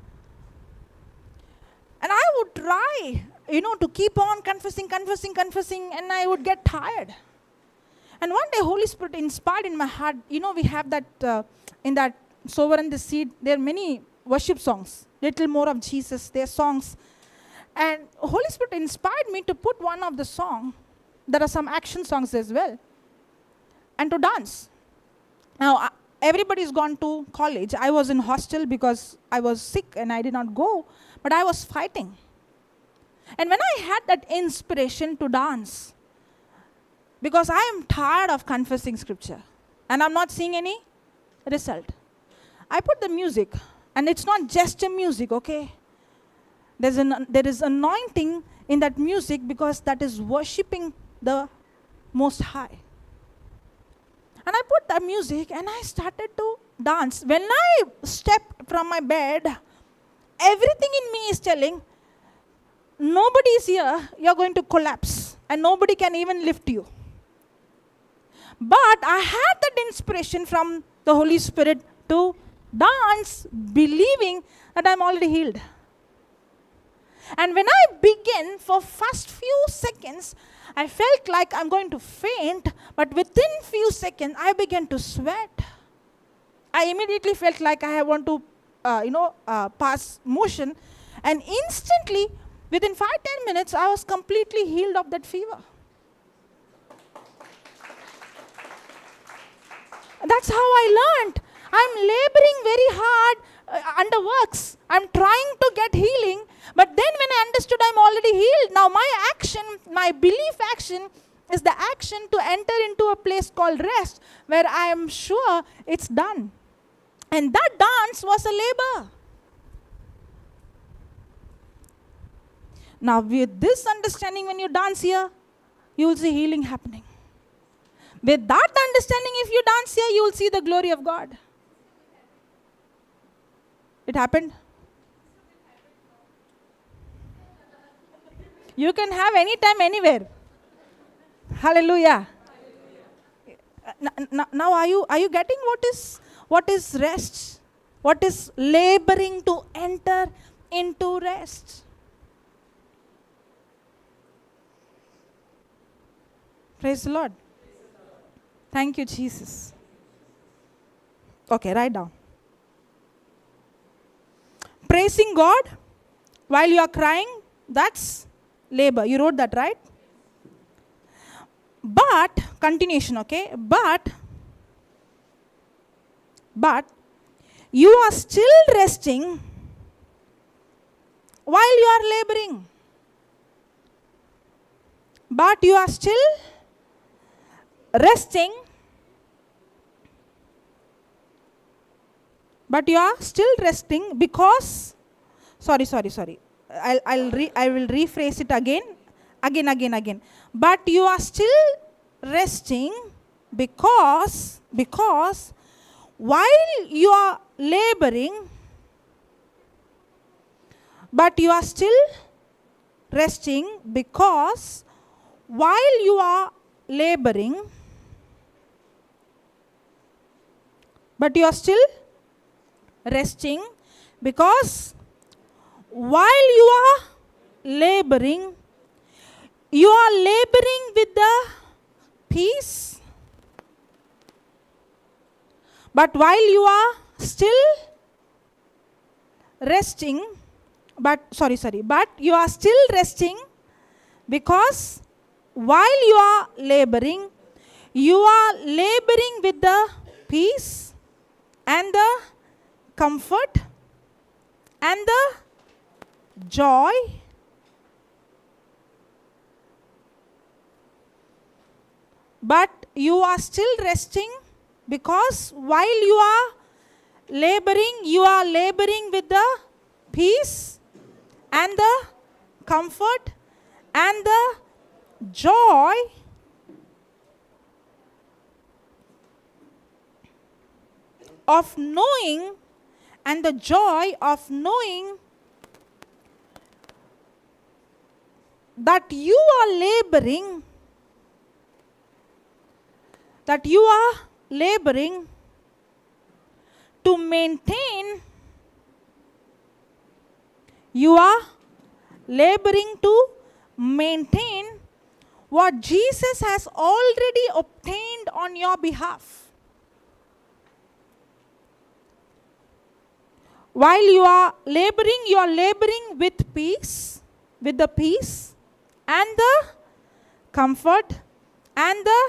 And I would try, to keep on confessing, and I would get tired. And one day, Holy Spirit inspired in my heart. We have that, in that sower and the seed, there are many worship songs. Little more of Jesus, their songs. And Holy Spirit inspired me to put one of the song. There are some action songs as well. And to dance. Now, everybody's gone to college. I was in hostel because I was sick and I did not go. But I was fighting. And when I had that inspiration to dance, because I am tired of confessing scripture and I'm not seeing any result, I put the music. And it's not just a music, okay? There is anointing in that music because that is worshiping the Most High. And I put that music and I started to dance. When I stepped from my bed, everything in me is telling, nobody is here, you're going to collapse. And nobody can even lift you. But I had that inspiration from the Holy Spirit to dance, believing that I'm already healed. And when I began, for first few seconds, I felt like I'm going to faint, but within few seconds, I began to sweat. I immediately felt like I want to, pass motion. And instantly, within 5-10 minutes, I was completely healed of that fever. That's how I learned. I'm laboring very hard under works. I'm trying to get healing. But then when I understood I'm already healed, now my action, my belief action is the action to enter into a place called rest, where I am sure it's done. And that dance was a labor. Now with this understanding, when you dance here, you will see healing happening. With that understanding, if you dance here, you will see the glory of God. It happened. You can have anytime, anywhere. Hallelujah. Now are you getting what is rest? What is laboring to enter into rest? Praise the Lord. Thank you, Jesus. Okay, write down. Praising God while you are crying, that's labor. You wrote that, right? But, continuation, okay? But, you are still resting while you are laboring. But you are still resting. But you are still resting because, sorry. I will rephrase it again. But you are still resting because while you are laboring, but you are still resting because while you are laboring, but you are still resting because while you are laboring with the peace. But while you are still resting, but you are still resting because while you are laboring with the peace and the comfort and the joy but you are still resting because while you are laboring with the peace and the comfort and the joy of knowing, and the joy of knowing that you are laboring, to maintain, you are laboring to maintain what Jesus has already obtained on your behalf. While you are laboring with peace, with the peace and the comfort and the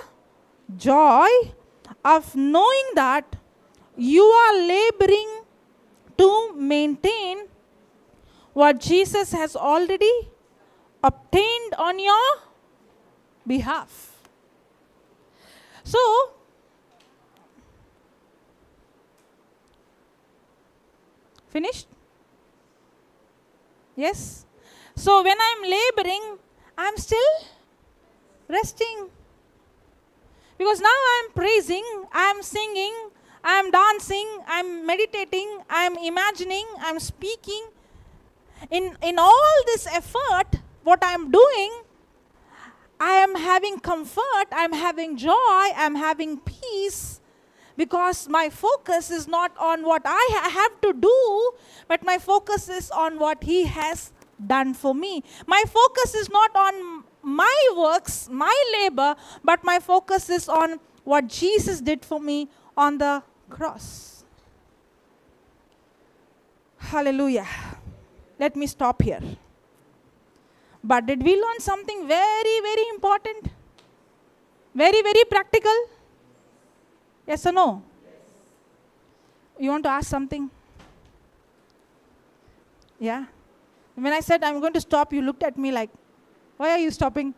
joy of knowing that you are laboring to maintain what Jesus has already obtained on your behalf. So, finished? Yes? So when I'm laboring, I'm still resting. Because now I'm praising, I'm singing, I'm dancing, I'm meditating, I'm imagining, I'm speaking. In all this effort, what I'm doing, I am having comfort, I'm having joy, I'm having peace. Because my focus is not on what I have to do, but my focus is on what He has done for me. My focus is not on my works, my labor, but my focus is on what Jesus did for me on the cross. Hallelujah. Let me stop here. But did we learn something very, very important? Very, very practical? Yes or no? Yes. You want to ask something? Yeah? When I said I'm going to stop, you looked at me like, why are you stopping?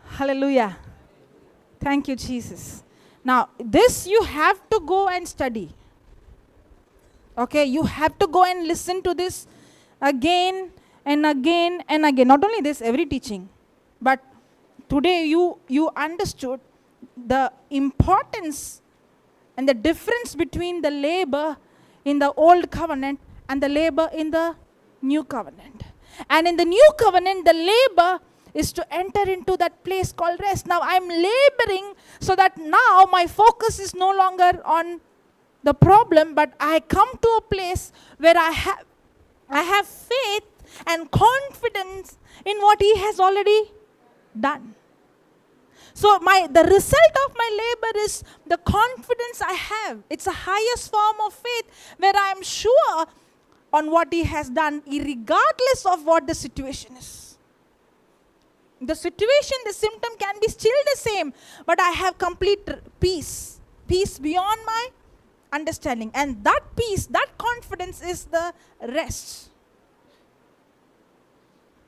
Hallelujah. Thank you, Jesus. Now, this you have to go and study. Okay, you have to go and listen to this again and again and again. Not only this, every teaching. But today you understood the importance and the difference between the labor in the old covenant and the labor in the new covenant. And in the new covenant, the labor is to enter into that place called rest. Now I'm laboring so that now my focus is no longer on the problem, but I come to a place where I have faith and confidence in what He has already done. So the result of my labor is the confidence I have. It's the highest form of faith where I am sure on what He has done, regardless of what the situation is. The situation, the symptom can be still the same, but I have complete peace. Peace beyond my understanding. And that peace, that confidence is the rest.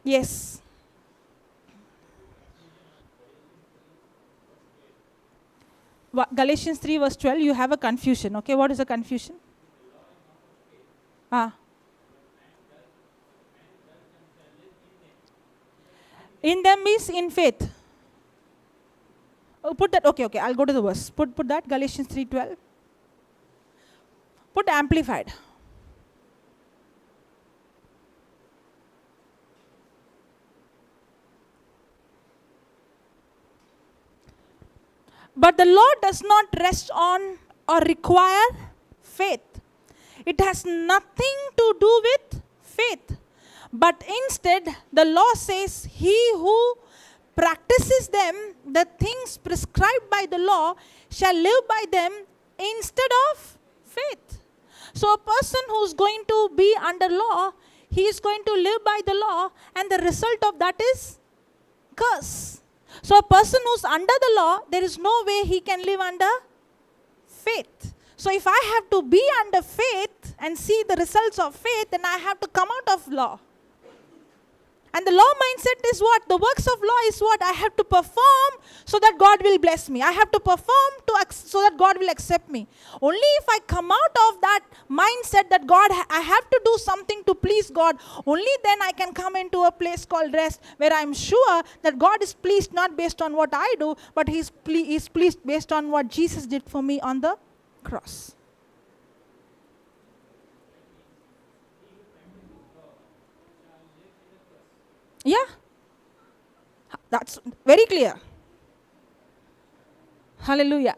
Yes. Galatians 3 verse 12, you have a confusion. Okay, what is the confusion? In them is in faith. Oh, put that, okay, I'll go to the verse. Put that, Galatians 3:12. Put amplified. But the law does not rest on or require faith. It has nothing to do with faith. But instead, the law says, he who practices them, the things prescribed by the law, shall live by them instead of faith. So a person who's going to be under law, he is going to live by the law, and the result of that is curse. So a person who's under the law, there is no way he can live under faith. So if I have to be under faith and see the results of faith, then I have to come out of law. And the law mindset is what? The works of law is what? I have to perform so that God will bless me. I have to perform so that God will accept me. Only if I come out of that mindset that I have to do something to please God, only then I can come into a place called rest, where I'm sure that God is pleased not based on what I do, but He's pleased based on what Jesus did for me on the cross. Yeah, that's very clear. Hallelujah.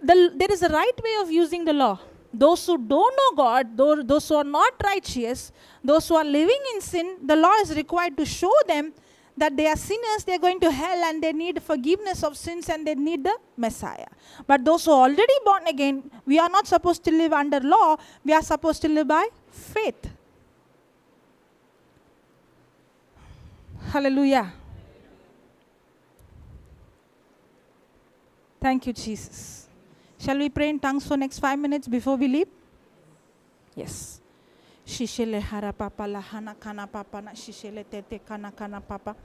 There is a right way of using the law. Those who don't know God, those who are not righteous, those who are living in sin, the law is required to show them that they are sinners, they are going to hell, and they need forgiveness of sins, and they need the Messiah. But those who are already born again, we are not supposed to live under law, we are supposed to live by faith. Hallelujah. Thank you, Jesus. Shall we pray in tongues for next 5 minutes before we leave? Yes. Shishele hara papa la hana kana papa na shishele tete kana papa.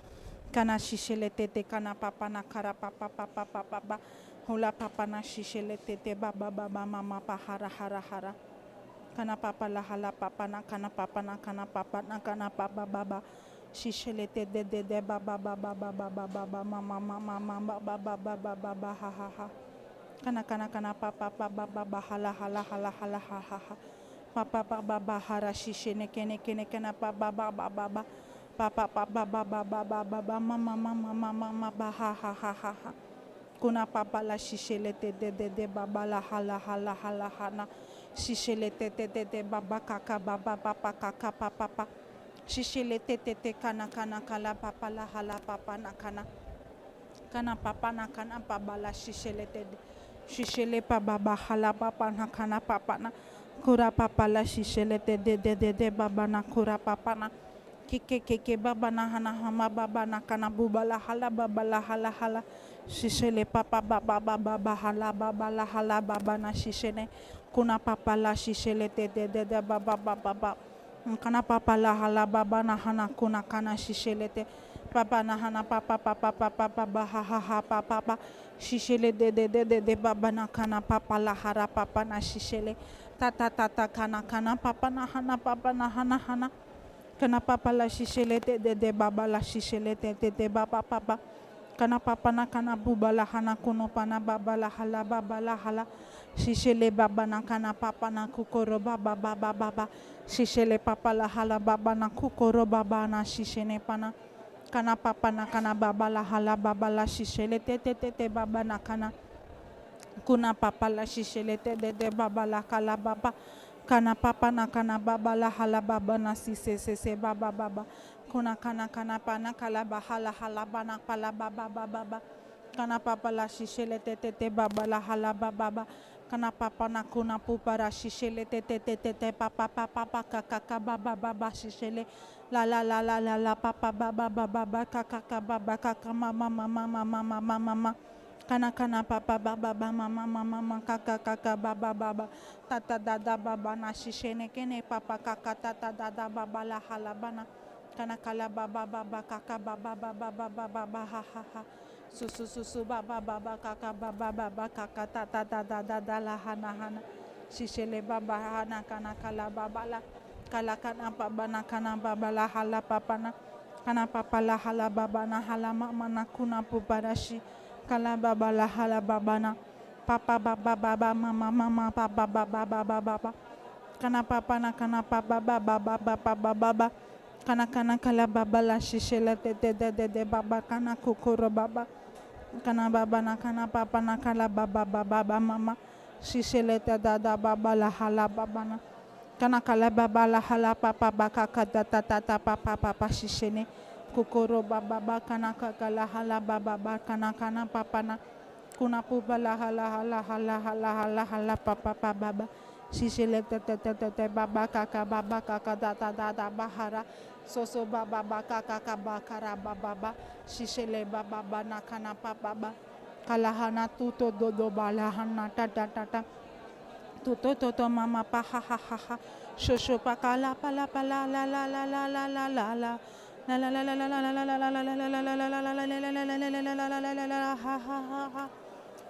Kana shishele tete kana papa na kara papa papa papa. Hula papa na shishele tete baba baba mama pa hara. Kana papa la hala papa na kana papa na kana papa baba. Shishele tete de baba mama baba ha. Kana papa baba hala. Papa baba hara shishene kene kana papa baba. Papa baba mama ha. Kuna papa la shishele de baba la hala hana. Shishele de baba kaka baba kaka papa. Shishele kana kala papa la hala papa na kana papa na kana papa la shishele pa baba hala papa na kana papa na kura papa la shishele de baba na kura papa na kike baba na hana hama baba na kana buba la hala baba la hala shishele papa baba hala baba la hala baba na shishene kuna papa la shishele de baba kana papa la hala baba na hana kuna kana shishele papa na hana papa ha papa shishele de baba na kana papa la hara papa na shishele tata kana papa na hana kana papa la shishele de baba la shishele de baba kana papa na kana buba la hana kuno pana baba la hala shishele baba na kana papa na kukoro baba shishele papa la hala baba na kukoro baba na shishene pana kana papa na kana baba la hala baba la shishele te baba na kana kuna papa la shishele de baba la kala baba kana papa na kana baba la hala baba na se baba kuna kana pana kala hala bana pala baba kana papa la shishele te baba la hala baba kana papa na kuna pupara shishele te papa kaka baba shishele la papa baba kaka mama kana papa baba mama kaka baba tata dada baba na shishene kene papa kaka tata dada baba la halabana kana kala baba kaka baba ha su baba kaka baba kaka tata dada la hana shishele baba hana kana kala baba la kala kana baba na kana baba la hala papa na kana papa la hala baba na hala mama na kuna puparashi kala baba la hala baba na papa baba mama papa baba kana papa na kana papa baba kana kala baba la shishela de baba kana kukuro baba kana baba na kana papa na kala baba mama shishela dada baba la hala baba na kana kala baba la hala papa baka tata papa shishene kukoro baba kana kala hala baba kana papa na kuna pupa la hala papa baba shishele te baba kaka dada bahara soso baba kaka bakara baba shishele baba na kana papa kala hana tuto dodo bala hana tata toto mama pa ha shosho pa kala pala la La la la la la la la la la la la la la la la la ha ha ha ha.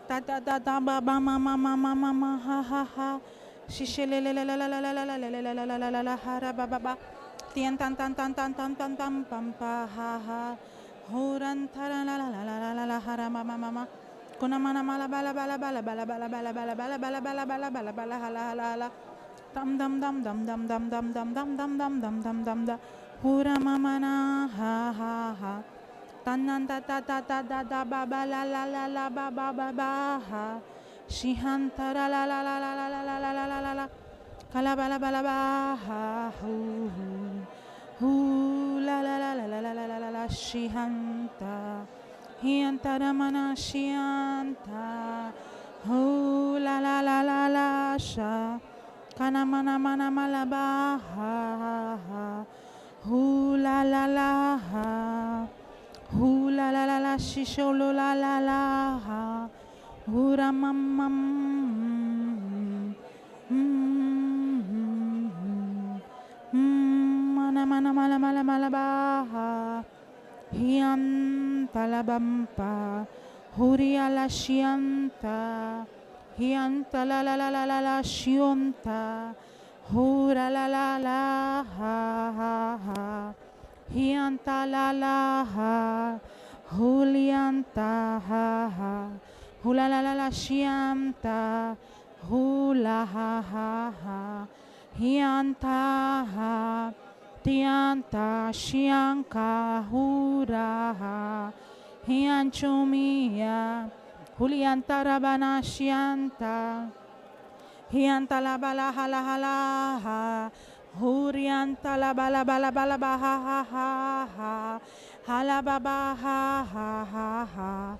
Ta ta ta ta ba ba ma ma ma ma ma ma ha ha ha. Shishele la la la la la la la la la la la la la la ha ra ba ba ba. Tian tan tan tan tan tan tan tan pam pa ha ha. Horan tara la la la la la la la ha ra ma ma ma ma. Kuna mana mala bala bala bala bala bala bala bala bala bala bala bala bala bala hala hala hala. Dum dum dum dum dum dum dum dum dum dum dum dum dum dum dum. Hura mama na ha ha ha. Tanan da da da da da da ba ba la la la la ba ba ba ba ha. Shihanta la la la la la la la la la la la la la. Kala bala bala ba ha hu hu la la la la la la la la la la shihanta. Hianta ramana shianta. Hu la la la la la sha. Kana mana mana malaba ha ha. Hu la la la ha. Hu la la la la shisholo la la la ha. Hu ra mam mam. Mana mana mala mala mala ba ha. Hianta la bampa. Huria la shianta. Hianta la la la la la la shionta. Hura la la la ha ha ha. Hianta la la ha. Hulianta ha ha. Hula la la la shianta. Hula ha ha ha. Hianta ha. Tianta shianka hura ha. Hianchumia. Hulianta rabana shianta. Hianta la bala hala hala ha. Hurianta la bala bala bala ba ha ha ha ha. Hala baba ha ha ha ha.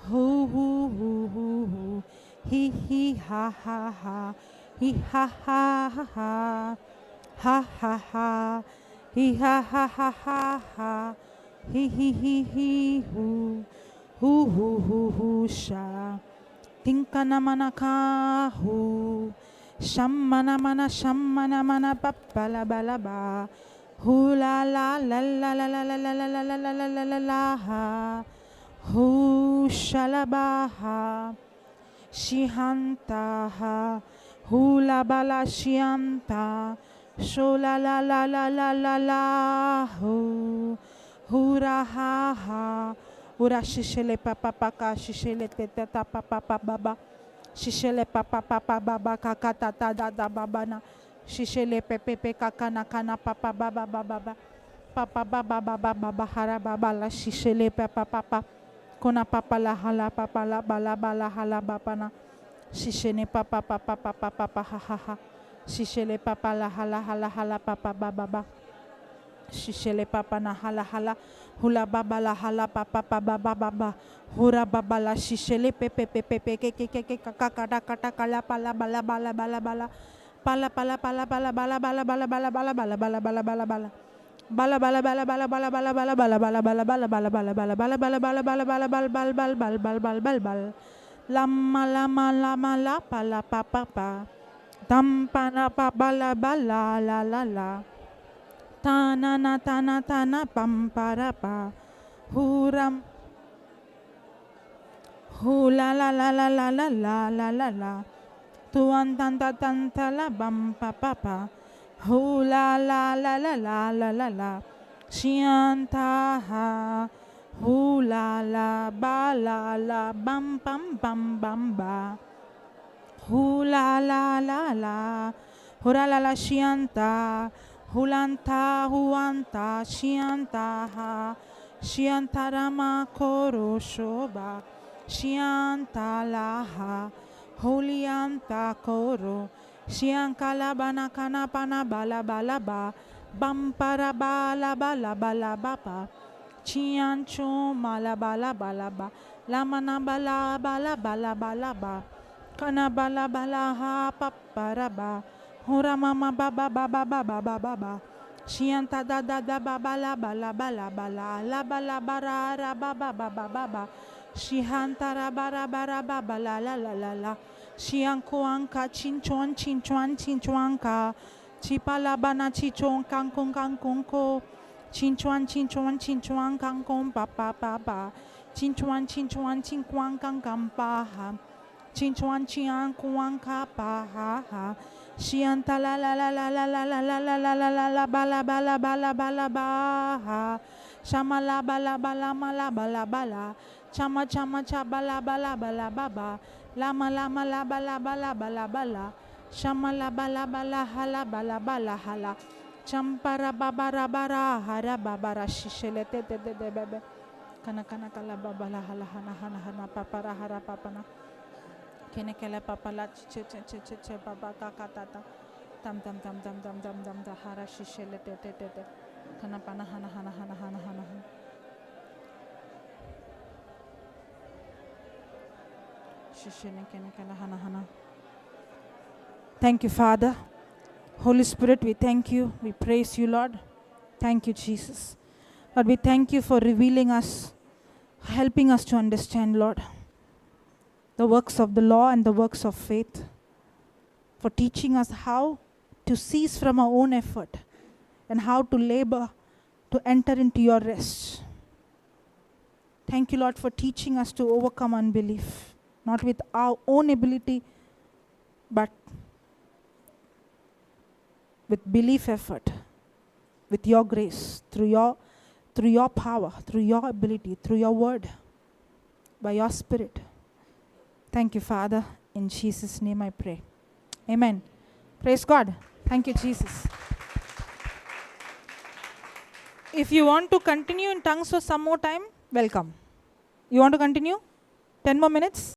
Hu hu hu hu hu. Hi ha ha ha. Hi ha ha ha ha. Ha ha ha. Hi ha ha ha ha ha. Hi hu. Hu sha. Tinkana manaka hu. Shammana mana papala balaba. Hu la la la la la la la la la la la la la la la ha. Hu shalabaha. Shihanta ha. Hu la bala shianta. Shola la la la la la la hu. Hura ha ha. Ura shishele papa paka shishele teta papa baba. Shishele papa papa baba kakata da da baba na. Shishele pepe kakana kana papa baba baba. Papa baba baba baba hara baba la shishele papa papa. Kona papa la hala papa la bala bala hala baba na. Shishene papa papa papa papa ha ha ha. Shishele papa la hala hala hala papa baba baba. Shishele papa na hala hala. Hula baba la hala papa baba baba. Hura baba la shishele pepe pepe ke kakada kata kala pala bala bala bala bala. Pala pala pala pala bala bala bala bala bala bala bala bala bala bala. Bala bala bala bala bala bala bala bala bala bala bala bala bala bala bala bala bala bala bala bal bal bal bal bal bal bal bal. Lama lama lama la pala papa pa. Tampana pa bala bala la la la. Tana na tana tana pampara pa. Huram. Hula la la la la la la la la la. Tuan tanta tanta la bam pa pa pa. Hula la la la la la la la. Shianta ha. Hula la ba la la bam bam bam bam ba. Hula la la la. Hura la la shianta. Hulanta huanta shianta ha. Shianta rama koro shoba. Shianta laha. Holianta koro. Shiankala bana kana pana bala bala ba. Bampara bala bala bala bapa. Chiancho mala bala bala ba. Lamana bala bala bala bala ba. Kana bala bala ha papara ba. Hura mama baba baba baba baba ba. Shianta da da da baba la bala bala bala la bala bara ra baba baba baba. Shihanta ra bara bara baba la la la la la. Shiankoanka chinchuanka. Chipala bana chichon kankun kankunko. Chinchuan, chinchuan, chinchuan, kang kong pa pa pa pa. Chinchuan, chinchuan, chinchuan, kang kang pa ha. Chinchuan, chian, kuan ka pa ha ha. Shianta la la la la la la la la la la la la la ba la ba la ba la ba la ba ha. Shama la ba la ba la ma la ba la ba la. Chama chama cha ba la ba la ba la ba ba. Lama lama la ba la ba la ba la ba la. Shama la ba la ba la ha la ba la ba la ha la. Champara babara bara hara babara shishele te te te te bebe. Kana kana kala babala hala hana hana hana papara hara papana. Kene kele papala che che che che che baba kakatata. Tam tam tam tam tam tam tam da hara shishele te te te te. Kana pana hana hana hana hana hana hana. Shishele kene kala hana hana. Thank you, Father. Holy Spirit, we thank you. We praise you, Lord. Thank you, Jesus. Lord, we thank you for revealing us, helping us to understand, Lord, the works of the law and the works of faith, for teaching us how to cease from our own effort and how to labor to enter into your rest. Thank you, Lord, for teaching us to overcome unbelief, not with our own ability, but with belief effort, with your grace, through your power, through your ability, through your word, by your spirit. Thank you, Father. In Jesus' name I pray. Amen. Praise God. Thank you, Jesus. If you want to continue in tongues for some more time, welcome. You want to continue? 10 more minutes?